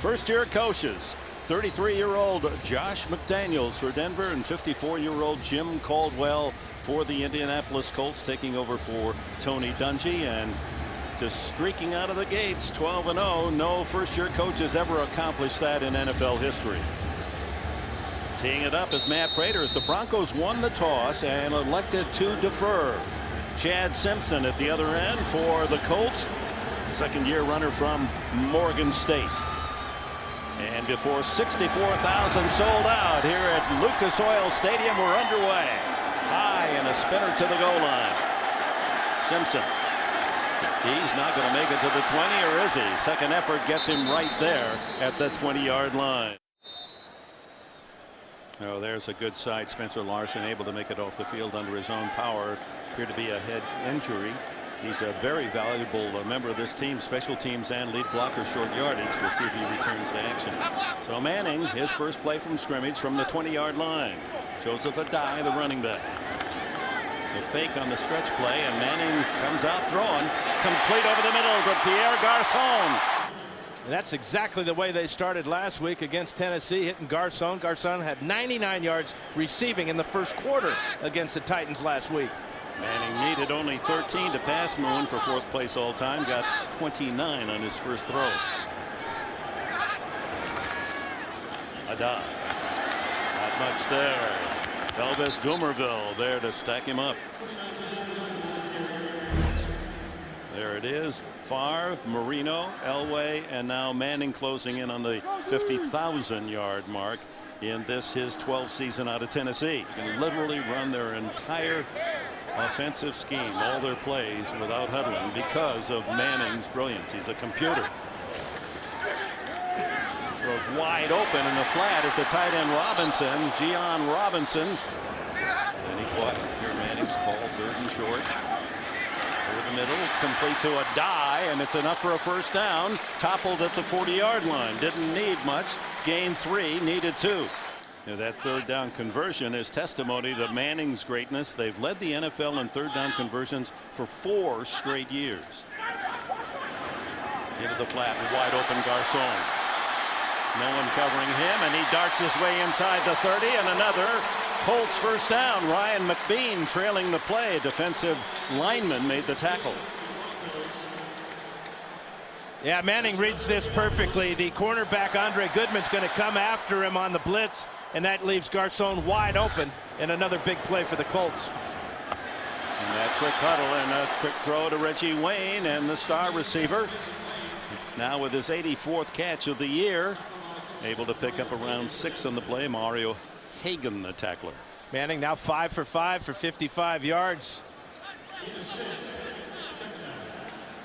First-year coaches. 33-year-old Josh McDaniels for Denver and 54-year-old Jim Caldwell for the Indianapolis Colts, taking over for Tony Dungy. And just streaking out of the gates, 12-0. No first-year coach has ever accomplished that in NFL history. Teeing it up is Matt Prater as the Broncos won the toss and elected to defer. Chad Simpson at the other end for the Colts, second-year runner from Morgan State. And before 64,000 sold out here at Lucas Oil Stadium, we're underway. High and a spinner to the goal line. Simpson. He's not going to make it to the 20, or is he? Second effort gets him right there at the 20-yard line. Oh, there's a good side. Spencer Larson able to make it off the field under his own power. Appeared to be a head injury. He's a very valuable member of this team, special teams and lead blocker, short yardage. We'll see if he returns to action. So Manning, his first play from scrimmage from the 20-yard line. Joseph Adai, the running back. The fake on the stretch play, and Manning comes out throwing. Complete over the middle to Pierre Garçon. And that's exactly the way they started last week against Tennessee, hitting Garçon. Garçon had 99 yards receiving in the first quarter against the Titans last week. Manning needed only 13 to pass Moon for fourth place all time. Got 29 on his first throw. Adai. Not much there. Elvis Dumerville there to stack him up. There it is. Favre, Marino, Elway, and now Manning closing in on the 50,000-yard mark in this his 12th season out of Tennessee. You can literally run their entire offensive scheme, all their plays, without huddling because of Manning's brilliance. He's a computer. Throws wide open in the flat is the tight end Robinson, Gian Robinson. And he caught here. Manning's ball, third and short. Over the middle, complete to Adai, and it's enough for a first down. Toppled at the 40-yard line. Didn't need much. Gained 3, needed 2. That third down conversion is testimony to Manning's greatness. They've led the NFL in third down conversions for 4 straight years. Into the flat, wide open Garçon. No one covering him, and he darts his way inside the 30, and another Colts first down. Ryan McBean trailing the play. Defensive lineman made the tackle. Yeah, Manning reads this perfectly. The cornerback Andre Goodman's going to come after him on the blitz, and that leaves Garçon wide open, and another big play for the Colts. And that quick huddle and a quick throw to Reggie Wayne, and the star receiver now with his 84th catch of the year, able to pick up around 6 on the play. Mario Hagan, the tackler. Manning now 5 for 5 for 55 yards.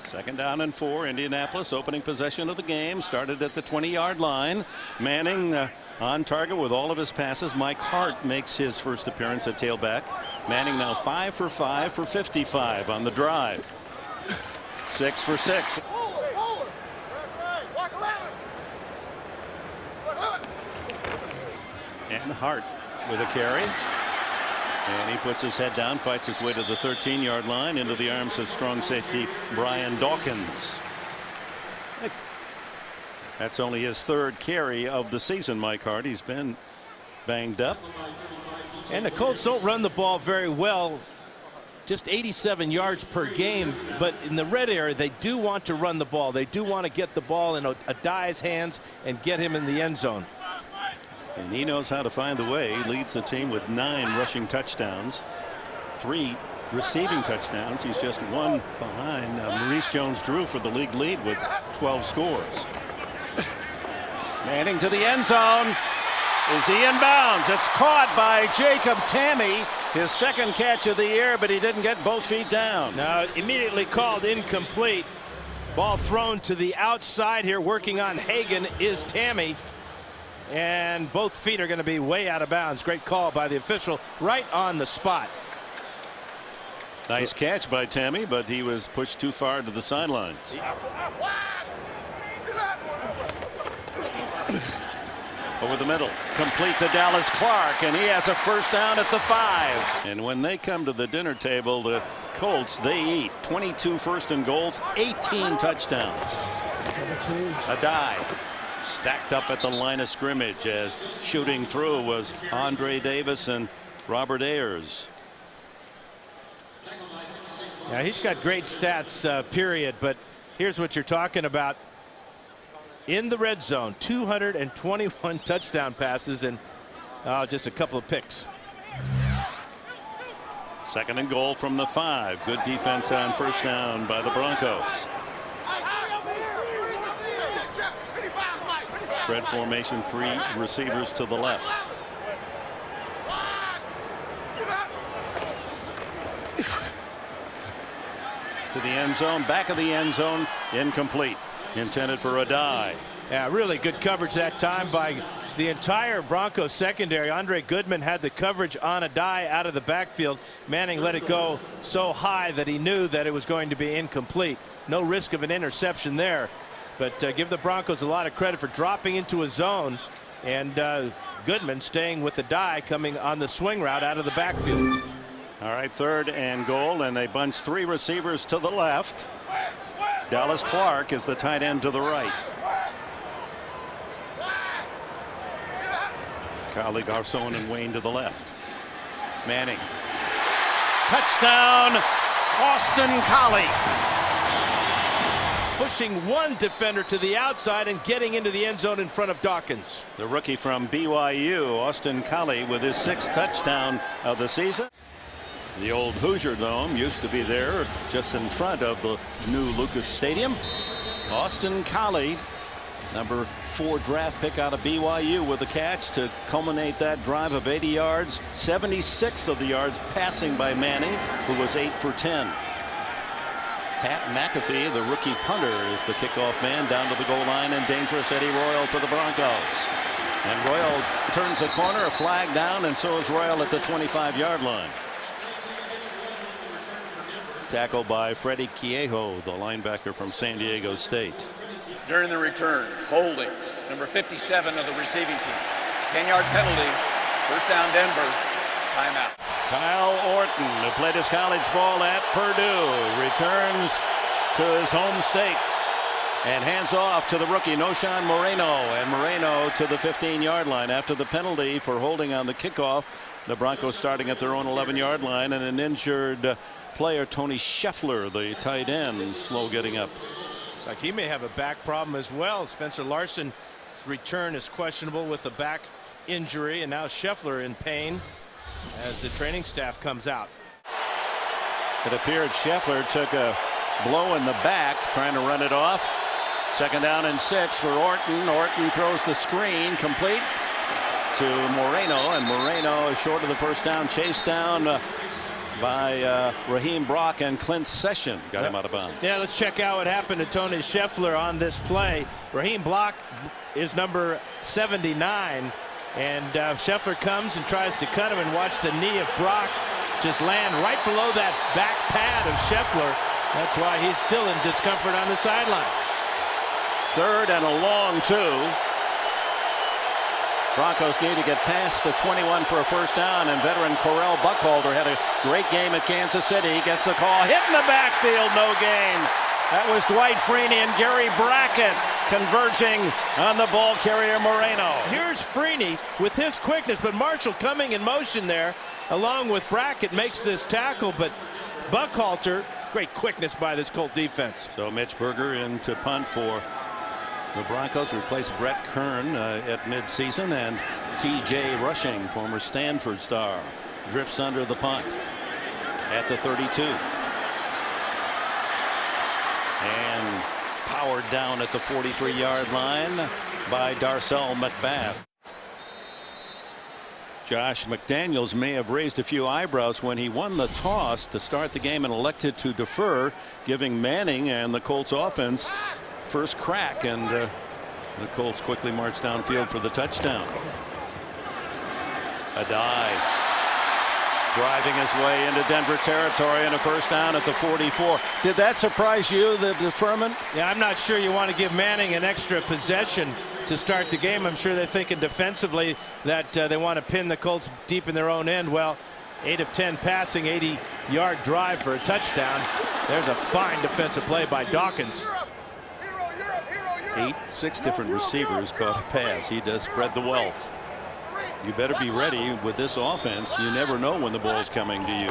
Second down and 4. Indianapolis opening possession of the game. Started at the 20-yard line. Manning on target with all of his passes. Mike Hart makes his first appearance at tailback. Manning now 5 for 5 for 55 on the drive. 6 for 6. And Hart with a carry. And he puts his head down, fights his way to the 13-yard line into the arms of strong safety Brian Dawkins. That's only his third carry of the season, Mike Hart. He's been banged up. And the Colts don't run the ball very well. Just 87 yards per game. But in the red area, they do want to run the ball. They do want to get the ball in Adai's hands and get him in the end zone. And he knows how to find the way. He leads the team with 9 rushing touchdowns, 3 receiving touchdowns. He's just 1 behind Maurice Jones-Drew for the league lead with 12 scores. Manning to the end zone. Is he in bounds? It's caught by Jacob Tamme, his second catch of the year, but he didn't get both feet down. Now immediately called incomplete. Ball thrown to the outside here. Working on Hagan is Tamme. And both feet are going to be way out of bounds. Great call by the official right on the spot. Nice catch by Tamme, but he was pushed too far to the sidelines. Over the middle, complete to Dallas Clark, and he has a first down at the 5. And when they come to the dinner table, the Colts, they eat. 22 first and goals, 18 touchdowns. Adai stacked up at the line of scrimmage, as shooting through was Andre Davis and Robert Ayers. Yeah, he's got great stats, period. But here's what you're talking about. In the red zone, 221 touchdown passes and just a couple of picks. 2nd and goal from the 5. Good defense on first down by the Broncos. Spread formation, 3 receivers to the left. To the end zone, back of the end zone, incomplete. Intended for a dive. Yeah, really good coverage that time by the entire Broncos secondary. Andre Goodman had the coverage on a die out of the backfield. Manning let it go so high that he knew that it was going to be incomplete. No risk of an interception there. But give the Broncos a lot of credit for dropping into a zone, and Goodman staying with the die, coming on the swing route out of the backfield. All right, 3rd and goal, and they bunch 3 receivers to the left. Dallas Clark is the tight end to the right. Collie Garcon and Wayne to the left. Manning. Touchdown, Austin Collie. Pushing one defender to the outside and getting into the end zone in front of Dawkins. The rookie from BYU, Austin Collie, with his 6th touchdown of the season. The old Hoosier Dome used to be there just in front of the new Lucas Stadium. Austin Collie, number 4 draft pick out of BYU, with a catch to culminate that drive of 80 yards. 76 of the yards passing by Manning, who was 8 for 10. Pat McAfee, the rookie punter, is the kickoff man down to the goal line, and dangerous Eddie Royal for the Broncos. And Royal turns the corner, a flag down, and so is Royal at the 25-yard line. Tackled by Freddie Quiejo, the linebacker from San Diego State. During the return, holding, number 57 of the receiving team. 10-yard penalty, first down Denver, timeout. Kyle Orton, who played his college ball at Purdue, returns to his home state and hands off to the rookie Noshan Moreno, and Moreno to the 15-yard line after the penalty for holding on the kickoff. The Broncos starting at their own 11-yard line, and an injured player, Tony Scheffler, the tight end, slow getting up. It's like he may have a back problem as well. Spencer Larson's return is questionable with a back injury, and now Scheffler in pain as the training staff comes out. It appeared Scheffler took a blow in the back trying to run it off. 2nd down and 6 for Orton. Orton throws the screen complete to Moreno, and Moreno is short of the first down. Chased down by Raheem Brock, and Clint Session got him out of bounds. Yeah, let's check out what happened to Tony Scheffler on this play. Raheem Brock is number 79, and Scheffler comes and tries to cut him, and watch the knee of Brock just land right below that back pad of Scheffler. That's why he's still in discomfort on the sideline. 3rd and a long 2. Broncos need to get past the 21 for a first down, and veteran Correll Buckholder had a great game at Kansas City. He gets the call, hit in the backfield, no gain. That was Dwight Freeney and Gary Brackett converging on the ball carrier Moreno. Here's Freeney with his quickness, but Marshall coming in motion there along with Brackett makes this tackle, but Buckhalter, great quickness by this Colt defense. So Mitch Berger in to punt for the Broncos, replaced Brett Kern at midseason, and T.J. Rushing, former Stanford star, drifts under the punt at the 32. And powered down at the 43-yard line by Darcel McBath. Josh McDaniels may have raised a few eyebrows when he won the toss to start the game and elected to defer, giving Manning and the Colts offense first crack, and the Colts quickly march downfield for the touchdown. A dive, driving his way into Denver territory, and a first down at the 44. Did that surprise you, the deferment? Yeah, I'm not sure you want to give Manning an extra possession to start the game. I'm sure they're thinking defensively that they want to pin the Colts deep in their own end. Well, 8 of 10 passing, 80-yard drive for a touchdown. There's a fine defensive play by Dawkins. Six different receivers caught a pass. He does spread the wealth. You better be ready with this offense. You never know when the ball's coming to you.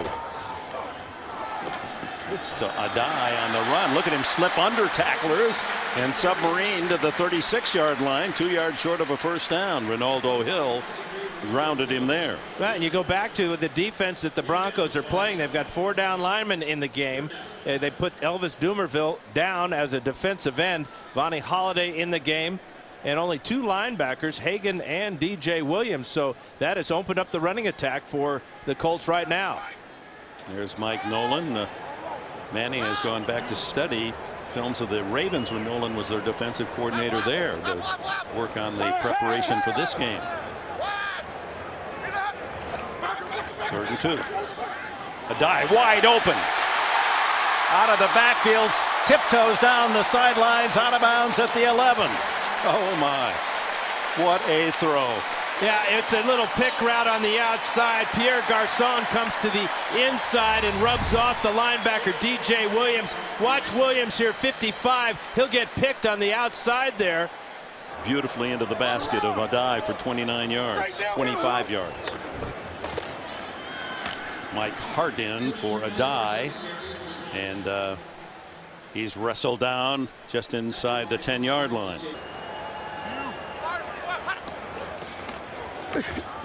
It's to Adai on the run. Look at him slip under tacklers and submarine to the 36-yard line, 2 yards short of a first down. Ronaldo Hill grounded him there. Right, and you go back to the defense that the Broncos are playing. They've got 4 down linemen in the game. They put Elvis Dumervil down as a defensive end. Vonnie Holliday in the game. And only 2 linebackers, Hagan and DJ Williams. So that has opened up the running attack for the Colts right now. There's Mike Nolan. Manning has gone back to study films of the Ravens when Nolan was their defensive coordinator there to work on the preparation for this game. 3rd and 2. Adai wide open. Out of the backfield, tiptoes down the sidelines, out of bounds at the 11. Oh my, what a throw. Yeah, it's a little pick route on the outside. Pierre Garçon comes to the inside and rubs off the linebacker DJ Williams. Watch Williams here, 55. He'll get picked on the outside there. Beautifully into the basket of Adai for 29 yards, 25 yards. Mike Hardin for Adai, and he's wrestled down just inside the 10-yard line.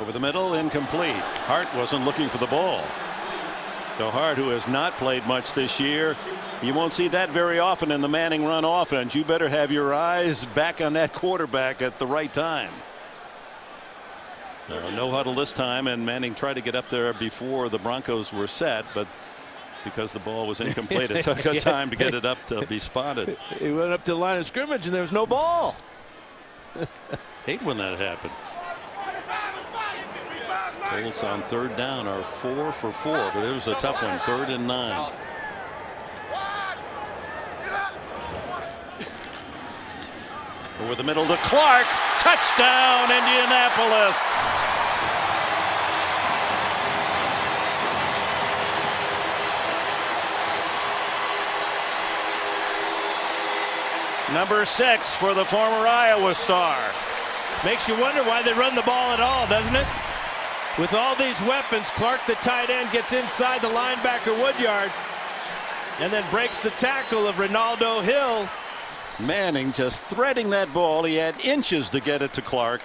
Over the middle, incomplete. Hart wasn't looking for the ball. So Hart, who has not played much this year, you won't see that very often in the Manning run offense. You better have your eyes back on that quarterback at the right time. No huddle this time, and Manning tried to get up there before the Broncos were set, but because the ball was incomplete, it took a time to get it up to be spotted. He went up to the line of scrimmage and there was no ball. Hate when that happens. Colts on 3rd down are 4 for 4, but it was a tough one. 3rd and 9. Over the middle to Clark. Touchdown, Indianapolis. Number 6 for the former Iowa star. Makes you wonder why they run the ball at all, doesn't it? With all these weapons, Clark, the tight end, gets inside the linebacker Woodyard and then breaks the tackle of Ronaldo Hill. Manning just threading that ball. He had inches to get it to Clark,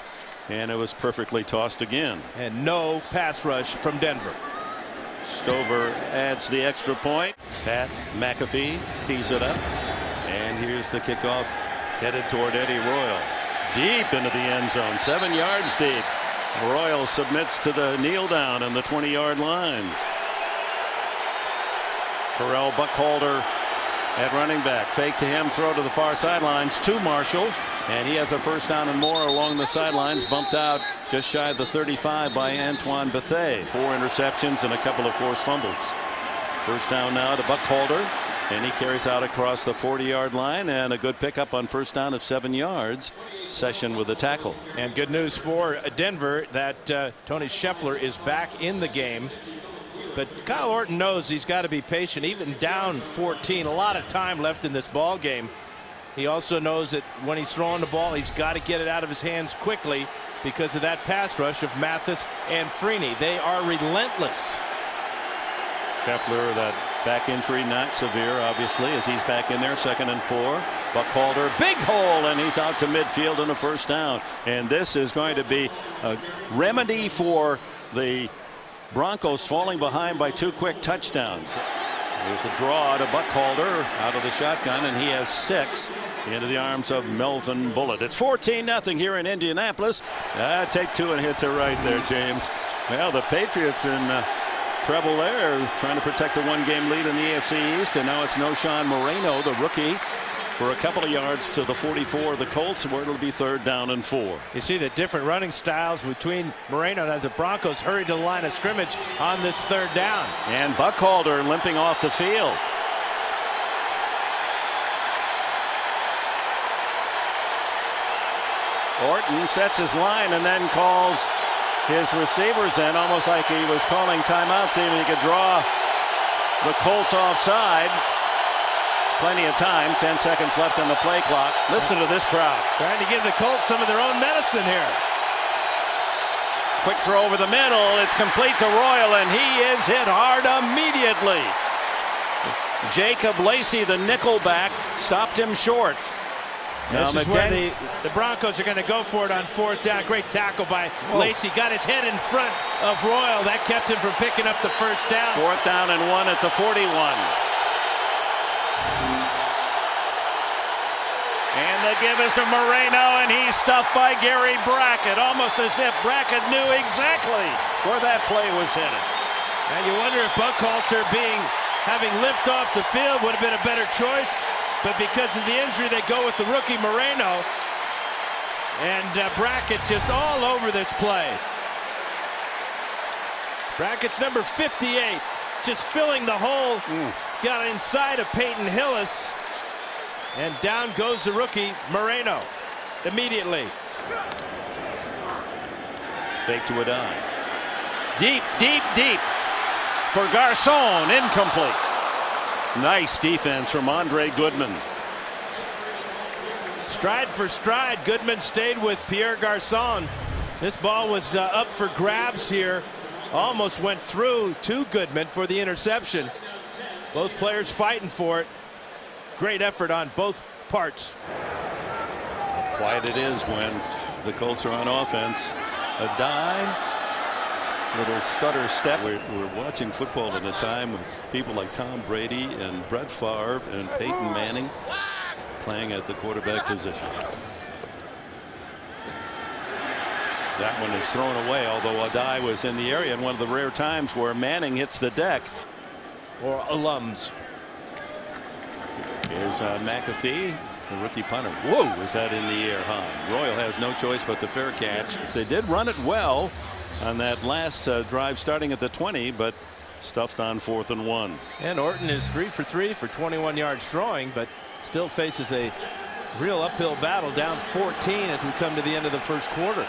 and it was perfectly tossed again. And no pass rush from Denver. Stover adds the extra point. Pat McAfee tees it up. And here's the kickoff headed toward Eddie Royal. Deep into the end zone, 7 yards deep. Royal submits to the kneel down on the 20-yard line. Terrell Buckholder at running back. Fake to him, throw to the far sidelines to Marshall. And he has a first down and more along the sidelines. Bumped out just shy of the 35 by Antoine Bethea. 4 interceptions and a couple of forced fumbles. First down now to Buckholder. And he carries out across the 40-yard line, and a good pickup on first down of 7 yards. Session with the tackle. And good news for Denver that Tony Scheffler is back in the game. But Kyle Orton knows he's got to be patient, even down 14. A lot of time left in this ball game. He also knows that when he's throwing the ball, he's got to get it out of his hands quickly because of that pass rush of Mathis and Freeney. They are relentless. Scheffler, that back injury not severe, obviously, as he's back in there. 2nd and 4. Buckholder, big hole, and he's out to midfield and a first down. And this is going to be a remedy for the Broncos falling behind by 2 quick touchdowns. There's a draw to Buckholder out of the shotgun, and he has 6 into the arms of Melvin Bullitt. It's 14-0 here in Indianapolis. Take 2 and hit to right there, James. Well, the Patriots in treble there, trying to protect a 1-game lead in the AFC East, and now it's Noshawn Moreno, the rookie, for a couple of yards to the 44 of the Colts, where it'll be 3rd down and 4. You see the different running styles between Moreno and the Broncos hurried to the line of scrimmage on this 3rd down. And Buckholder limping off the field. Orton sets his line and then calls his receivers in, almost like he was calling timeout, seeing if he could draw the Colts offside. Plenty of time. 10 seconds left on the play clock. Listen to this crowd. Trying to give the Colts some of their own medicine here. Quick throw over the middle. It's complete to Royal, and he is hit hard immediately. Jacob Lacey, the nickelback, stopped him short. This is where the Broncos are going to go for it on 4th down. Great tackle by Lacey. Got his head in front of Royal. That kept him from picking up the first down. 4th down and 1 at the 41. And the give is to Moreno, and he's stuffed by Gary Brackett, almost as if Brackett knew exactly where that play was headed. Now you wonder if Buckhalter having limped off the field would have been a better choice. But because of the injury, they go with the rookie Moreno. And Brackett just all over this play. Brackett's number 58, just filling the hole. Got inside of Peyton Hillis. And down goes the rookie Moreno immediately. Fake to a dime. Deep, deep, deep for Garcon. Incomplete. Nice defense from Andre Goodman. Stride for stride, Goodman stayed with Pierre Garcon. This ball was up for grabs here. Almost went through to Goodman for the interception. Both players fighting for it. Great effort on both parts. How quiet it is when the Colts are on offense. A dive. Little stutter step. We're watching football at a time when people like Tom Brady and Brett Favre and Peyton Manning playing at the quarterback position. That one is thrown away, although Adai was in the area, and one of the rare times where Manning hits the deck. Or alums. Here's McAfee, the rookie punter. Whoa, was that in the air high? Royal has no choice but the fair catch. They did run it well on that last drive starting at the 20, but stuffed on 4th and 1. And Orton is 3 for 3 for 21 yards throwing, but still faces a real uphill battle, down 14 as we come to the end of the first quarter.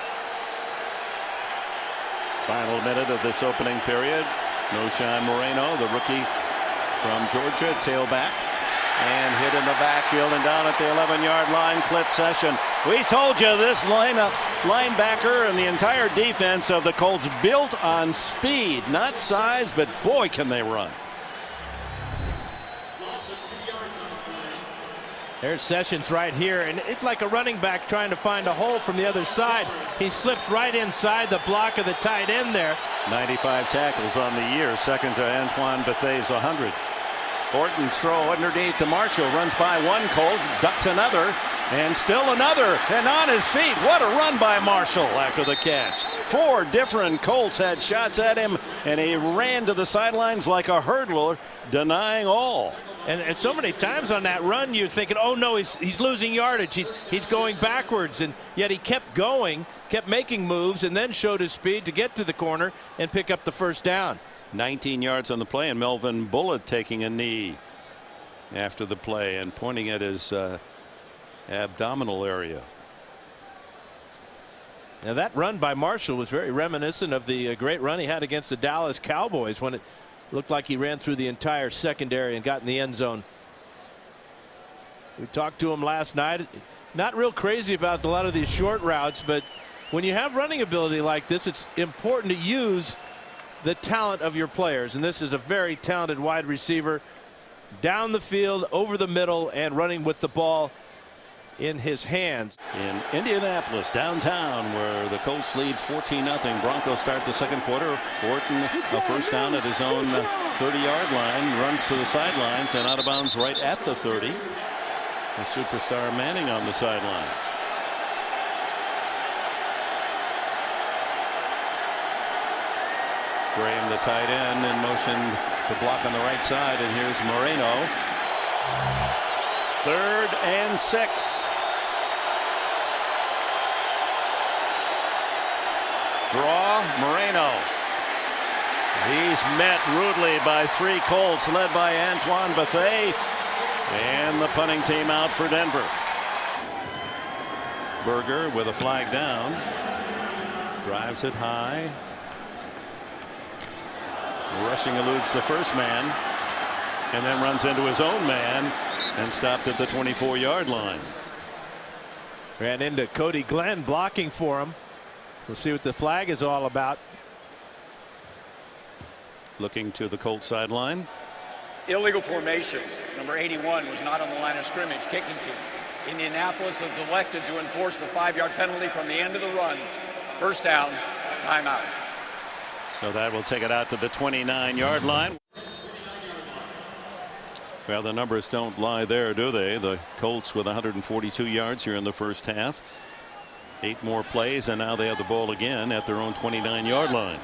Final minute of this opening period. Noshan Moreno, the rookie from Georgia, tailback, and hit in the backfield and down at the 11-yard line. Clint Session. We told you this linebacker and the entire defense of the Colts built on speed, not size, but boy, can they run. There's Sessions right here, and it's like a running back trying to find a hole from the other side. He slips right inside the block of the tight end there. 95 tackles on the year, second to Antoine Bethay's 100. Orton's throw underneath to Marshall, runs by one Colt, ducks another, and still another, and on his feet. What a run by Marshall after the catch. 4 different Colts had shots at him, and he ran to the sidelines like a hurdler, denying all. And so many times on that run, you're thinking, oh no, he's losing yardage. He's going backwards, and yet he kept going, kept making moves, and then showed his speed to get to the corner and pick up the first down. 19 yards on the play, and Melvin Bullitt taking a knee after the play and pointing at his abdominal area. Now that run by Marshall was very reminiscent of the great run he had against the Dallas Cowboys when it looked like he ran through the entire secondary and got in the end zone. We talked to him last night. Not real crazy about a lot of these short routes, but when you have running ability like this, it's important to use the talent of your players, and this is a very talented wide receiver down the field, over the middle, and running with the ball in his hands. In Indianapolis, downtown, where the Colts lead 14-0. Broncos start the second quarter. Orton, a first down at his own 30-yard line, runs to the sidelines and out of bounds right at the 30. The superstar Manning on the sidelines. Graham, the tight end, in motion to block on the right side, and here's Moreno. 3rd and 6. Draw, Moreno. He's met rudely by 3 Colts, led by Antoine Bethay, and the punting team out for Denver. Berger with a flag down, drives it high. Rushing eludes the first man and then runs into his own man and stopped at the 24-yard line. Ran into Cody Glenn blocking for him. We'll see what the flag is all about. Looking to the Colts sideline. Illegal formation. Number 81 was not on the line of scrimmage. Kicking team. Indianapolis has elected to enforce the 5-yard penalty from the end of the run. First down, timeout. So that will take it out to the 29-yard line. Well, the numbers don't lie there, do they? The Colts with 142 yards here in the first half. 8 more plays, and now they have the ball again at their own 29-yard line,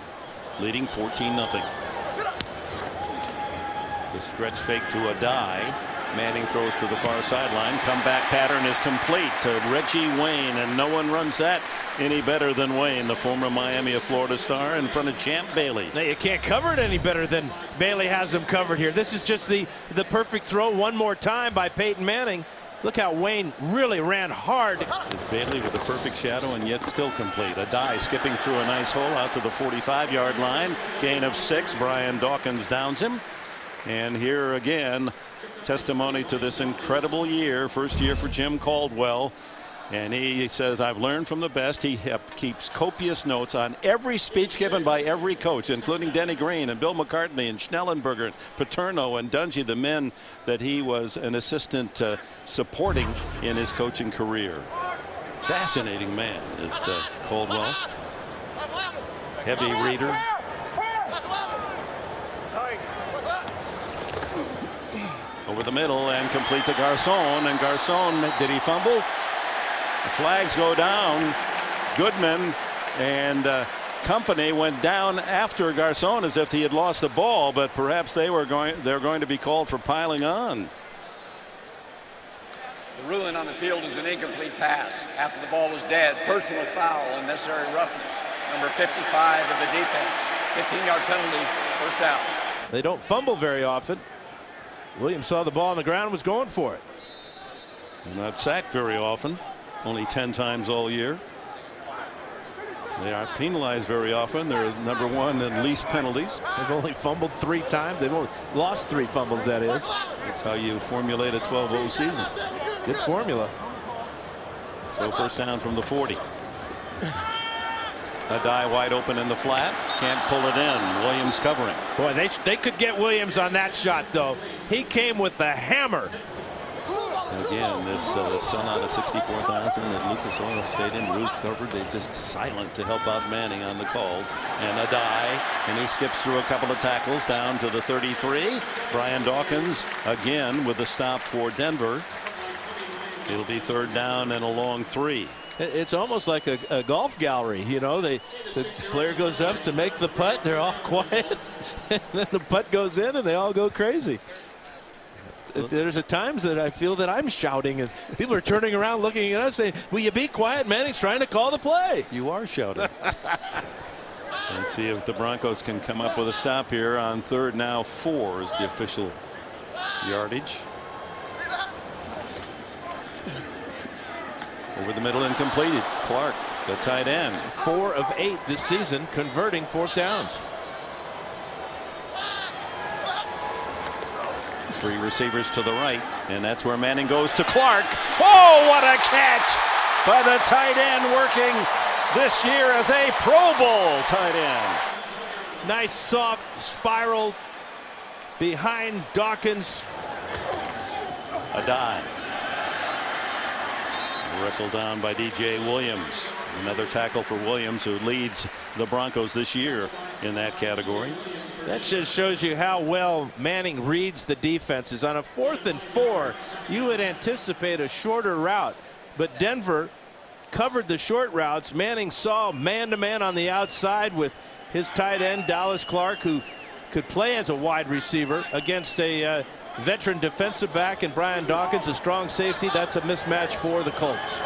leading 14-0. The stretch fake to a die. Manning throws to the far sideline. Comeback pattern is complete to Reggie Wayne, and no one runs that any better than Wayne, the former Miami of Florida star, in front of Champ Bailey. Now you can't cover it any better than Bailey has him covered here. This is just the perfect throw one more time by Peyton Manning. Look how Wayne really ran hard. Bailey with a perfect shadow and yet still complete. A die skipping through a nice hole out to the 45-yard line. Gain of 6. Brian Dawkins downs him. And here again, testimony to this incredible year. First year for Jim Caldwell. And he says, I've learned from the best. He keeps copious notes on every speech given by every coach, including Denny Green and Bill McCartney and Schnellenberger and Paterno and Dungy, the men that he was an assistant supporting in his coaching career. Fascinating man is Caldwell. Heavy reader. Over the middle and complete to Garcon. And Garcon, did he fumble? The flags go down. Goodman and company went down after Garcon as if he had lost the ball, but perhaps they're going to be called for piling on. The ruling on the field is an incomplete pass after the ball was dead. Personal foul, unnecessary roughness. Number 55 of the defense. 15-yard penalty, first down. They don't fumble very often. Williams saw the ball on the ground and was going for it. They're not sacked very often. Only 10 times all year. They aren't penalized very often. They're number 1 in least penalties. They've only fumbled 3 times. They've only lost 3 fumbles, that is. That's how you formulate a 12-0 season. Good formula. So first down from the 40. A die wide open in the flat. Can't pull it in. Williams covering. Boy, they could get Williams on that shot, though. He came with the hammer. Again, this sun out of 64,000 at Lucas Oil Stadium, roof covered. They're just silent to help out Manning on the calls. And a die, and he skips through a couple of tackles down to the 33. Brian Dawkins again with a stop for Denver. It'll be third down and a long 3. It's almost like a golf gallery, you know. The player goes up to make the putt, they're all quiet, and then the putt goes in and they all go crazy. There's at times that I feel that I'm shouting and people are turning around looking at us saying, will you be quiet? Manning's trying to call the play. You are shouting. Let's see if the Broncos can come up with a stop here on third now 4 is the official yardage. Over the middle and completed. Clark, the tight end. 4 of 8 this season, converting 4th downs. 3 receivers to the right, and that's where Manning goes to Clark. Oh, what a catch by the tight end, working this year as a Pro Bowl tight end. Nice soft spiral behind Dawkins. A dive. Wrestled down by DJ Williams. Another tackle for Williams, who leads the Broncos this year in that category. That just shows you how well Manning reads the defenses. On a 4th and 4, you would anticipate a shorter route, but Denver covered the short routes. Manning saw man-to-man on the outside with his tight end Dallas Clark, who could play as a wide receiver against a veteran defensive back, and Brian Dawkins, a strong safety. That's a mismatch for the Colts.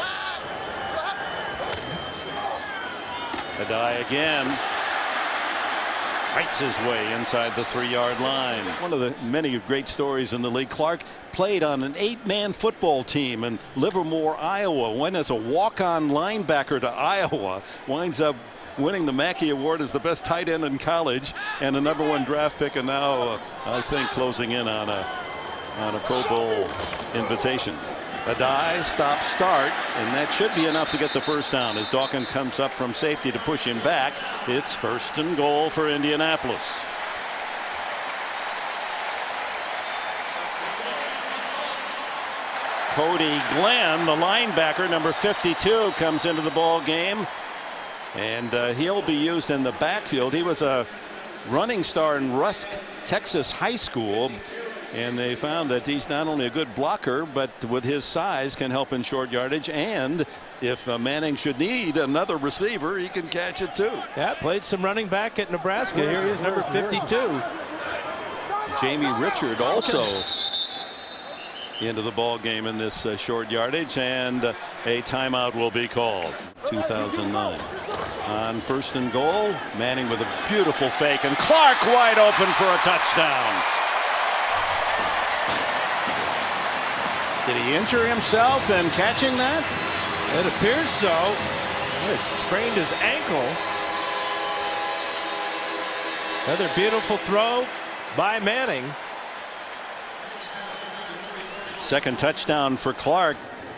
A die again. Fights his way inside the 3-yard line. One of the many great stories in the league. Clark played on an 8-man football team in Livermore, Iowa. Went as a walk-on linebacker to Iowa. Winds up winning the Mackey Award as the best tight end in college and a #1 draft pick, and now I think closing in on a on a Pro Bowl invitation. A die, stop, start, and that should be enough to get the first down as Dawkins comes up from safety to push him back. It's 1st and goal for Indianapolis. Cody Glenn, the linebacker, number 52, comes into the ball game, and he'll be used in the backfield. He was a running star in Rusk, Texas high school, and they found that he's not only a good blocker, but with his size can help in short yardage, and if Manning should need another receiver, he can catch it too. Yeah, played some running back at Nebraska. Here he is, number 52. Jamie Richard also into the ball game in this short yardage, and a timeout will be called. 2009 on 1st and goal. Manning with a beautiful fake, and Clark wide open for a touchdown. Did he injure himself in catching that? It appears so. It sprained his ankle. Another beautiful throw by Manning. Second touchdown for Clark.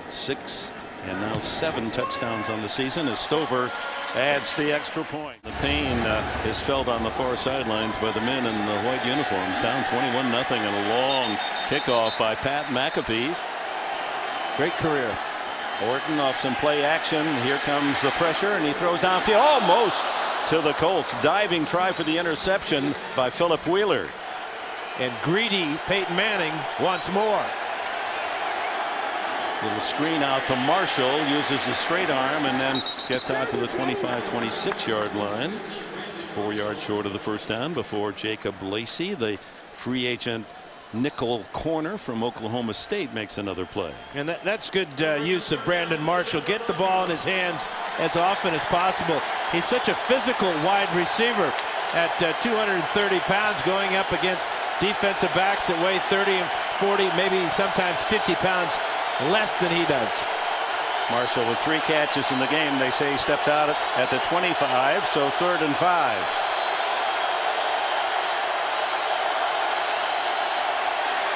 6 and now 7 touchdowns on the season as Stover adds the extra point. The pain is felt on the far sidelines by the men in the white uniforms. Down 21-0 and a long kickoff by Pat McAfee. Great career. Orton off some play action. Here comes the pressure, and he throws downfield almost to the Colts. Diving try for the interception by Philip Wheeler. And greedy Peyton Manning once more. Little screen out to Marshall, uses the straight arm, and then gets out to the 25-26 yard line. 4 yards short of the first down before Jacob Lacey, the free agent nickel corner from Oklahoma State, makes another play. And that's good use of Brandon Marshall. Get the ball in his hands as often as possible. He's such a physical wide receiver at 230 pounds, going up against defensive backs that weigh 30 and 40, maybe sometimes 50 pounds less than he does. Marshall with 3 catches in the game. They say he stepped out at the 25, so 3rd and 5.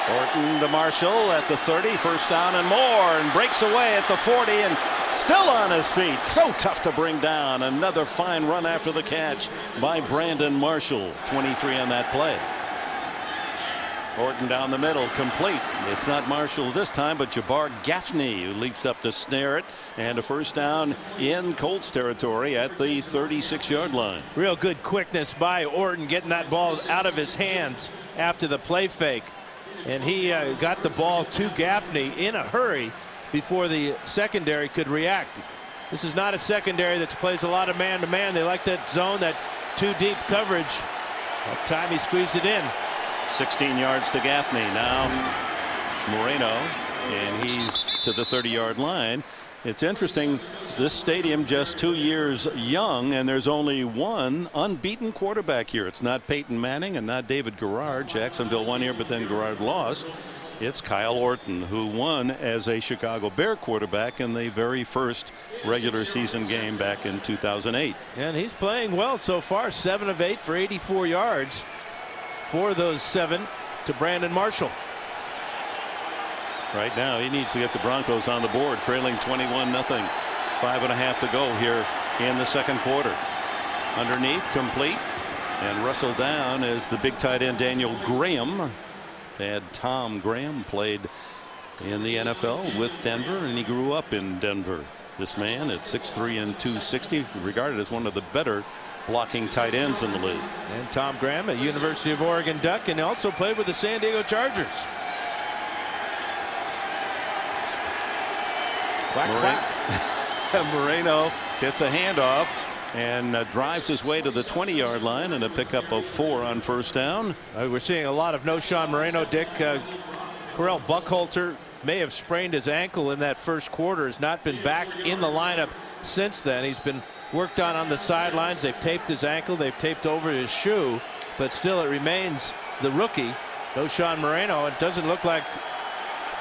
Orton to Marshall at the 30, first down and more, and breaks away at the 40 and still on his feet. So tough to bring down. Another fine run after the catch by Brandon Marshall. 23 on that play. Orton down the middle, complete. It's not Marshall this time, but Jabbar Gaffney, who leaps up to snare it, and a first down in Colts territory at the 36-yard line. Real good quickness by Orton, getting that ball out of his hands after the play fake. And he got the ball to Gaffney in a hurry before the secondary could react. This is not a secondary that plays a lot of man-to-man. They like that zone, that 2-deep coverage. That time he squeezed it in. 16 yards to Gaffney. Now Moreno, and he's to the 30-yard line. It's interesting, this stadium just 2 years young, and there's only one unbeaten quarterback here. It's not Peyton Manning and not David Garrard. Jacksonville won here, but then Garrard lost. It's Kyle Orton, who won as a Chicago Bear quarterback in the very first regular season game back in 2008. And he's playing well so far. 7 of 8 for 84 yards. 4 of those 7 to Brandon Marshall. Right now he needs to get the Broncos on the board, trailing 21-0. 5.5 to go here in the second quarter. Underneath, complete, and Russell down as the big tight end Daniel Graham. Dad Tom Graham played in the NFL with Denver, and he grew up in Denver. This man at 6'3" and 260, regarded as one of the better blocking tight ends in the league. And Tom Graham, a University of Oregon Duck, and also played with the San Diego Chargers. Quack, quack. Moreno gets a handoff and drives his way to the 20-yard line, and a pickup of 4 on first down. We're seeing a lot of no Sean Moreno, Dick. Correll Buckhalter may have sprained his ankle in that first quarter, has not been back in the lineup since then. He's been worked on the sidelines. They've taped his ankle, they've taped over his shoe, but still it remains the rookie, no Sean Moreno. It doesn't look like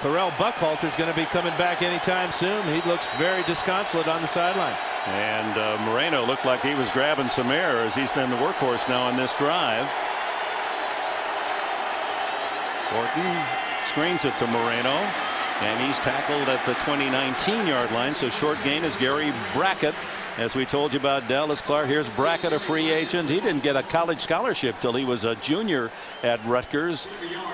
Corell Buckhalter is going to be coming back anytime soon. He looks very disconsolate on the sideline. And Moreno looked like he was grabbing some air as he's been the workhorse now on this drive. Orton screens it to Moreno, and he's tackled at the 20-19-yard line. So short gain is Gary Brackett. As we told you about Dallas Clark, here's Brackett, a free agent. He didn't get a college scholarship till he was a junior at Rutgers,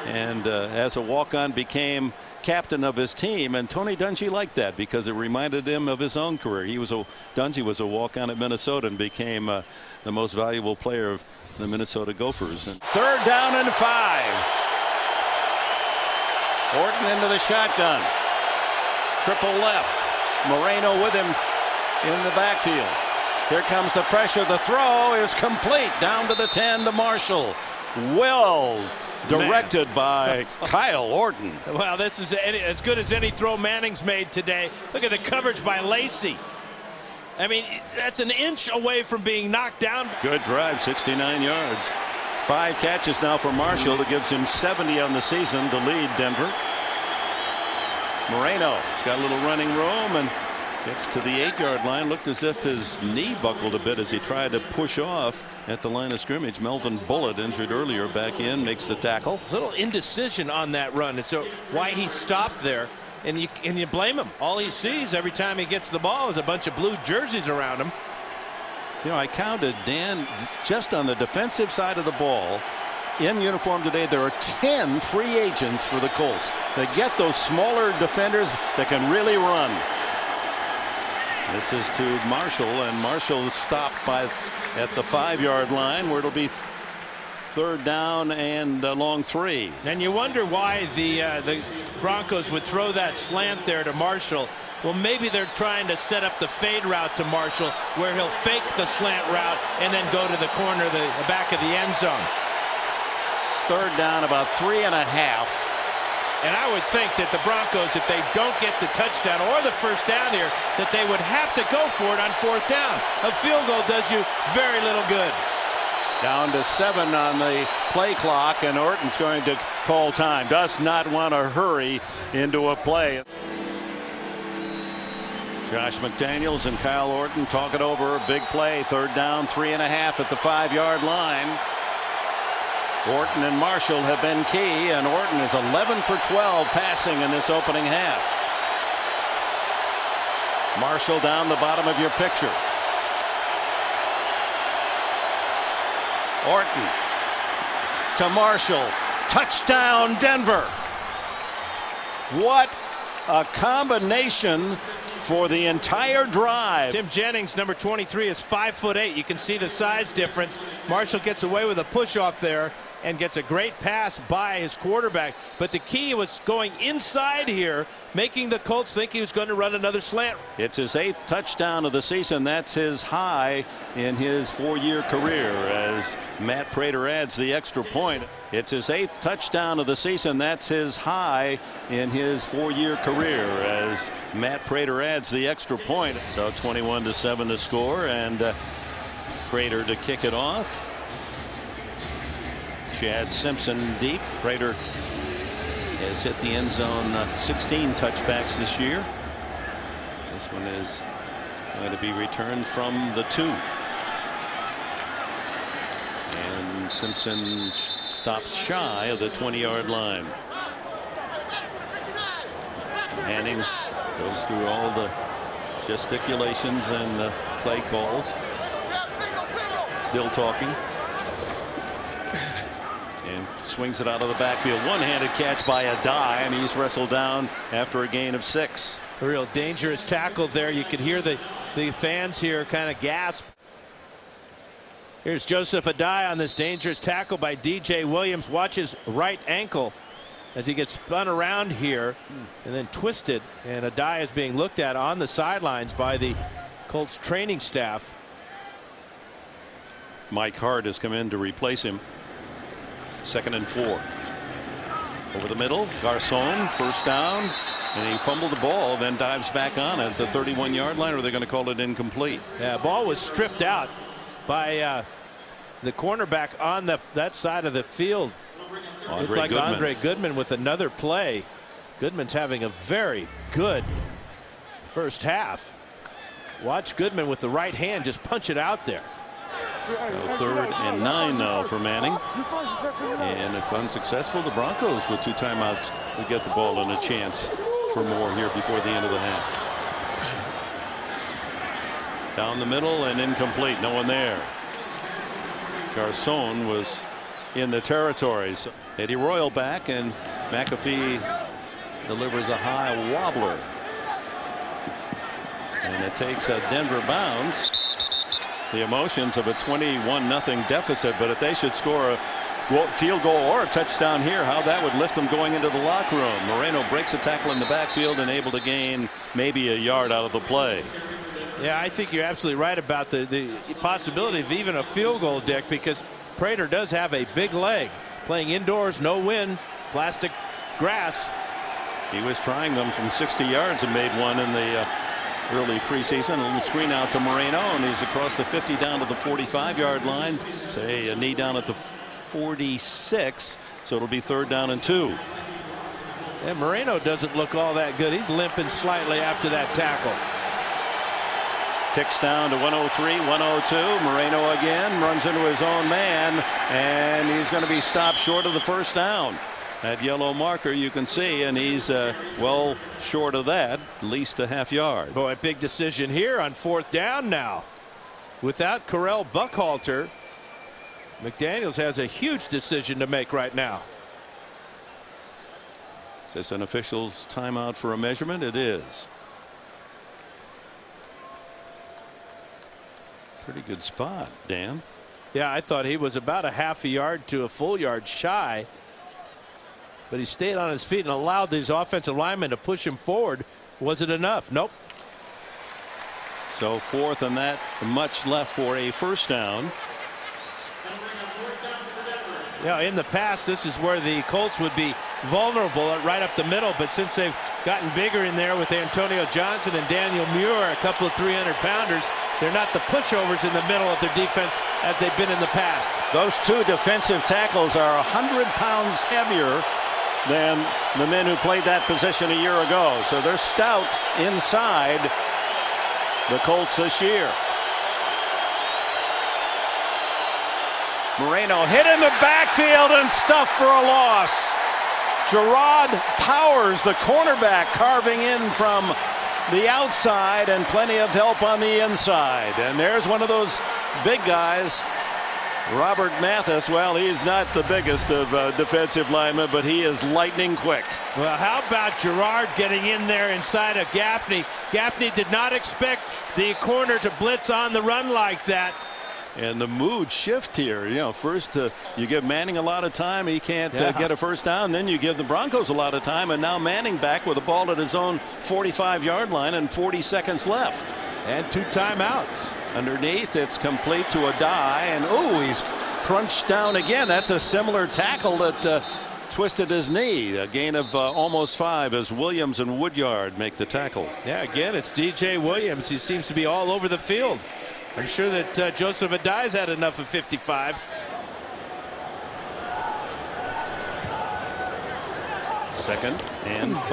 and as a walk-on became captain of his team. And Tony Dungy liked that because it reminded him of his own career. Dungy was a walk-on at Minnesota and became the most valuable player of the Minnesota Gophers. And 3rd down and 5. Orton into the shotgun. Triple left. Moreno with him in the backfield. Here comes the pressure. The throw is complete down to the 10 to Marshall. Well directed by Kyle Orton. Well, this is as good as any throw Manning's made today. Look at the coverage by Lacey. I mean, that's an inch away from being knocked down. Good drive, 69 yards. 5 catches now for Marshall. That gives him 70 on the season to lead Denver. Moreno's got a little running room and gets to the 8-yard line. Looked as if his knee buckled a bit as he tried to push off at the line of scrimmage. Melvin Bullitt, injured earlier, back in, makes the tackle. A little indecision on that run, and so why he stopped there. And you blame him. All he sees every time he gets the ball is a bunch of blue jerseys around him. You know, I counted, Dan, just on the defensive side of the ball, in uniform today, there are 10 free agents for the Colts. They get those smaller defenders that can really run. This is to Marshall, and Marshall stopped at the 5-yard line, where it'll be 3rd down and long 3. And you wonder why the Broncos would throw that slant there to Marshall. Well, maybe they're trying to set up the fade route to Marshall, where he'll fake the slant route and then go to the corner, the back of the end zone. 3rd down, about 3.5. And I would think that the Broncos, if they don't get the touchdown or the first down here, that they would have to go for it on 4th down. A field goal does you very little good. Down to 7 on the play clock, and Orton's going to call time. Does not want to hurry into a play. Josh McDaniels and Kyle Orton talk it over. A big play. 3rd down, 3.5 at the 5-yard line. Orton and Marshall have been key, and Orton is 11 for 12 passing in this opening half. Marshall down the bottom of your picture. Orton to Marshall. Touchdown, Denver. What a combination for the entire drive. Tim Jennings, number 23, is 5'8". You can see the size difference. Marshall gets away with a push off there and gets a great pass by his quarterback. But the key was going inside here, making the Colts think he was going to run another slant. It's his 8th touchdown of the season. That's his high in his 4-year career, as Matt Prater adds the extra point. It's his 8th touchdown of the season. That's his high in his 4-year career, as Matt Prater adds the extra point. So 21-7 to score, and Prater to kick it off. Chad Simpson deep. Prater has hit the end zone 16 touchbacks this year. This one is going to be returned from the 2. And Simpson stops shy of the 20-yard line. Manning goes through all the gesticulations and the play calls. Still talking. And swings it out of the backfield. One-handed catch by Adai, and he's wrestled down after a gain of 6. A real dangerous tackle there. You could hear the fans here kind of gasp. Here's Joseph Adai on this dangerous tackle by DJ Williams. Watch his right ankle as he gets spun around here and then twisted. And Adai is being looked at on the sidelines by the Colts training staff. Mike Hart has come in to replace him. 2nd and 4. Over the middle, Garcon, 1st down, and he fumbled the ball, then dives back on at the 31-yard line, or they're going to call it incomplete. Yeah, ball was stripped out by the cornerback on that side of the field. Looked like Andre Goodman with another play. Goodman's having a very good first half. Watch Goodman with the right hand just punch it out there. So 3rd and 9 now for Manning. And if unsuccessful, the Broncos with 2 timeouts will get the ball and a chance for more here before the end of the half. Down the middle and incomplete. No one there. Garcon was in the territory. So Eddie Royal back, and McAfee delivers a high wobbler. And it takes a Denver bounce. The emotions of a 21-0 deficit, but if they should score a field goal or a touchdown here, how that would lift them going into the locker room. Moreno breaks a tackle in the backfield and able to gain maybe a yard out of the play. Yeah, I think you're absolutely right about the possibility of even a field goal, Dick, because Prater does have a big leg. Playing indoors, no wind, plastic grass. He was trying them from 60 yards and made one in the early preseason. A little screen out to Moreno, and he's across the 50 down to the 45-yard line. Say a knee down at the 46, so it'll be 3rd down and 2. And Moreno doesn't look all that good. He's limping slightly after that tackle. Ticks down to 103, 102. Moreno again runs into his own man, and he's going to be stopped short of the 1st down. That yellow marker you can see, and he's well short of that, at least a half yard. Boy, big decision here on 4th down now. Without Correll Buckhalter, McDaniels has a huge decision to make right now. Is this an official's timeout for a measurement? It is. Pretty good spot, Dan. Yeah, I thought he was about a half a yard to a full yard shy, but he stayed on his feet and allowed these offensive linemen to push him forward. Was it enough? Nope. So 4th and that much left for a 1st down. Yeah, in the past, this is where the Colts would be vulnerable right up the middle, but since they've gotten bigger in there with Antonio Johnson and Daniel Muir, a couple of 300-pounders, they're not the pushovers in the middle of their defense as they've been in the past. Those 2 defensive tackles are 100 pounds heavier than the men who played that position a year ago. So they're stout inside the Colts this year. Moreno hit in the backfield and stuffed for a loss. Gerard Powers, the cornerback, carving in from the outside, and plenty of help on the inside. And there's one of those big guys, Robert Mathis. Well, he's not the biggest of defensive linemen, but he is lightning quick. Well, how about Gerard getting in there inside of Gaffney? Gaffney did not expect the corner to blitz on the run like that. And the mood shift here. You know, first you give Manning a lot of time. He can't get a 1st down. Then you give the Broncos a lot of time. And now Manning back with the ball at his own 45-yard line and 40 seconds left. And 2 timeouts. Underneath, it's complete to a die. And, oh, he's crunched down again. That's a similar tackle that twisted his knee. A gain of almost 5 as Williams and Woodyard make the tackle. Yeah, again, it's DJ Williams. He seems to be all over the field. I'm sure that Joseph Adai's had enough of 55. 2nd and 5.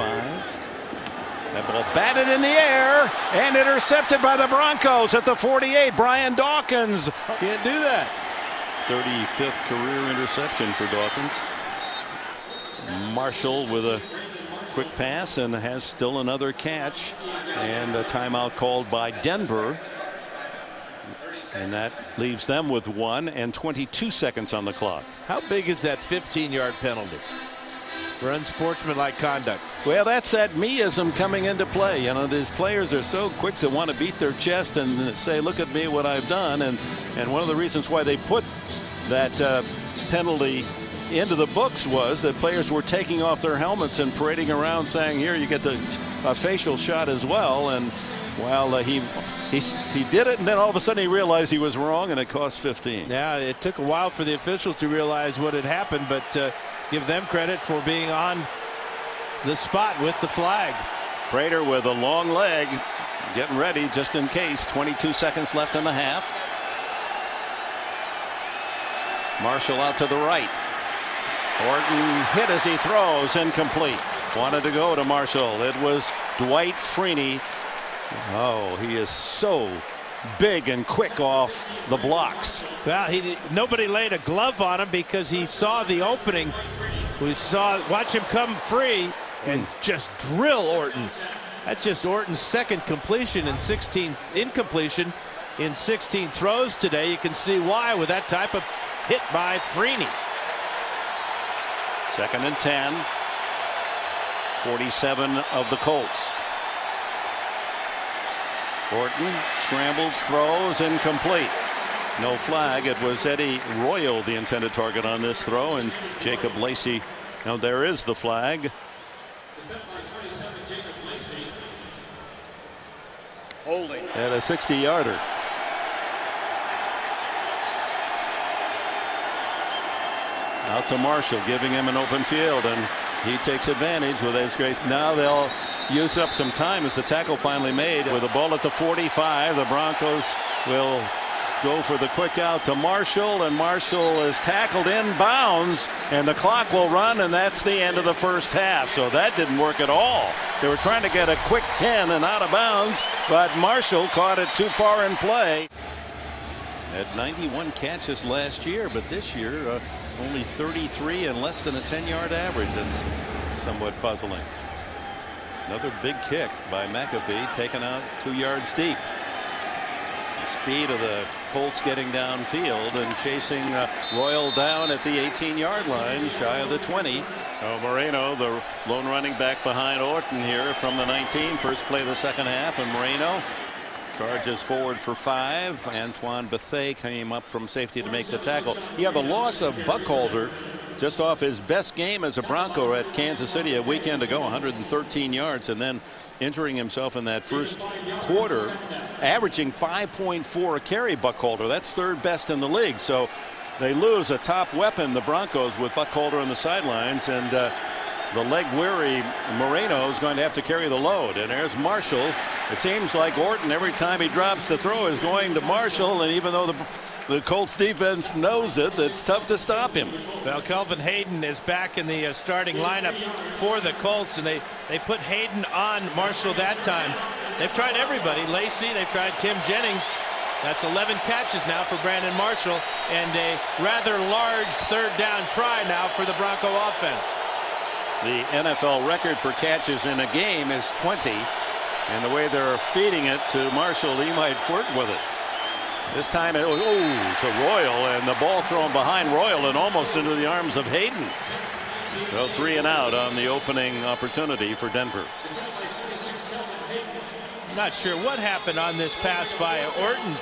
That ball batted in the air and intercepted by the Broncos at the 48. Brian Dawkins. Can't do that. 35th career interception for Dawkins. Marshall with a quick pass and has still another catch, and a timeout called by Denver. And that leaves them with 1 and 22 seconds on the clock. How big is that 15-yard penalty for unsportsmanlike conduct? Well, that's that me-ism coming into play. You know, these players are so quick to want to beat their chest and say, look at me, what I've done. And one of the reasons why they put that penalty into the books was that players were taking off their helmets and parading around saying, here, you get a facial shot as well. And well, he did it, and then all of a sudden he realized he was wrong, and it cost 15. Yeah, it took a while for the officials to realize what had happened, but give them credit for being on the spot with the flag. Prater with a long leg, getting ready just in case. 22 seconds left in the half. Marshall out to the right. Orton hit as he throws, incomplete. Wanted to go to Marshall. It was Dwight Freeney. Oh, he is so big and quick off the blocks. Well, nobody laid a glove on him because he saw the opening. Watch him come free and just drill Orton. That's just Orton's second completion and 16th incompletion in 16 throws today. You can see why with that type of hit by Freeney. 2nd and 10. 47 of the Colts. Orton scrambles, throws, incomplete. No flag. It was Eddie Royal, the intended target on this throw, and Jacob Lacey. Now there is the flag. Holding. At a 60-yarder. Out to Marshall, giving him an open field, and he takes advantage with his great. Now they'll use up some time as the tackle finally made. With the ball at the 45, the Broncos will go for the quick out to Marshall, and Marshall is tackled in bounds, and the clock will run, and that's the end of the first half. So that didn't work at all. They were trying to get a quick 10 and out of bounds, but Marshall caught it too far in play. Had 91 catches last year, but this year only 33 and less than a 10-yard average. That's somewhat puzzling. Another big kick by McAfee, taken out 2 yards deep. The speed of the Colts getting downfield and chasing Royal down at the 18-yard line, shy of the 20. Moreno, the lone running back behind Orton here from the 19. First play of the second half, and Moreno charges forward for 5. Antoine Bethea came up from safety to make the tackle. The loss of Buckholder just off his best game as a Bronco at Kansas City a weekend ago, 113 yards, and then injuring himself in that first quarter, averaging 5.4 a carry. Buckholder, that's 3rd best in the league. So they lose a top weapon, the Broncos, with Buckholder on the sidelines, and the leg-weary Moreno is going to have to carry the load. And there's Marshall. It seems like Orton, every time he drops the throw, is going to Marshall, and even though the Colts defense knows it, it's tough to stop him. Well, Kelvin Hayden is back in the starting lineup for the Colts, and they put Hayden on Marshall that time. They've tried everybody. Lacey, they've tried Tim Jennings. That's 11 catches now for Brandon Marshall, and a rather large 3rd down try now for the Bronco offense. The NFL record for catches in a game is 20, and the way they're feeding it to Marshall, he might flirt with it. This time it was to Royal, and the ball thrown behind Royal and almost into the arms of Hayden. So 3 and out on the opening opportunity for Denver. I'm not sure what happened on this pass by Orton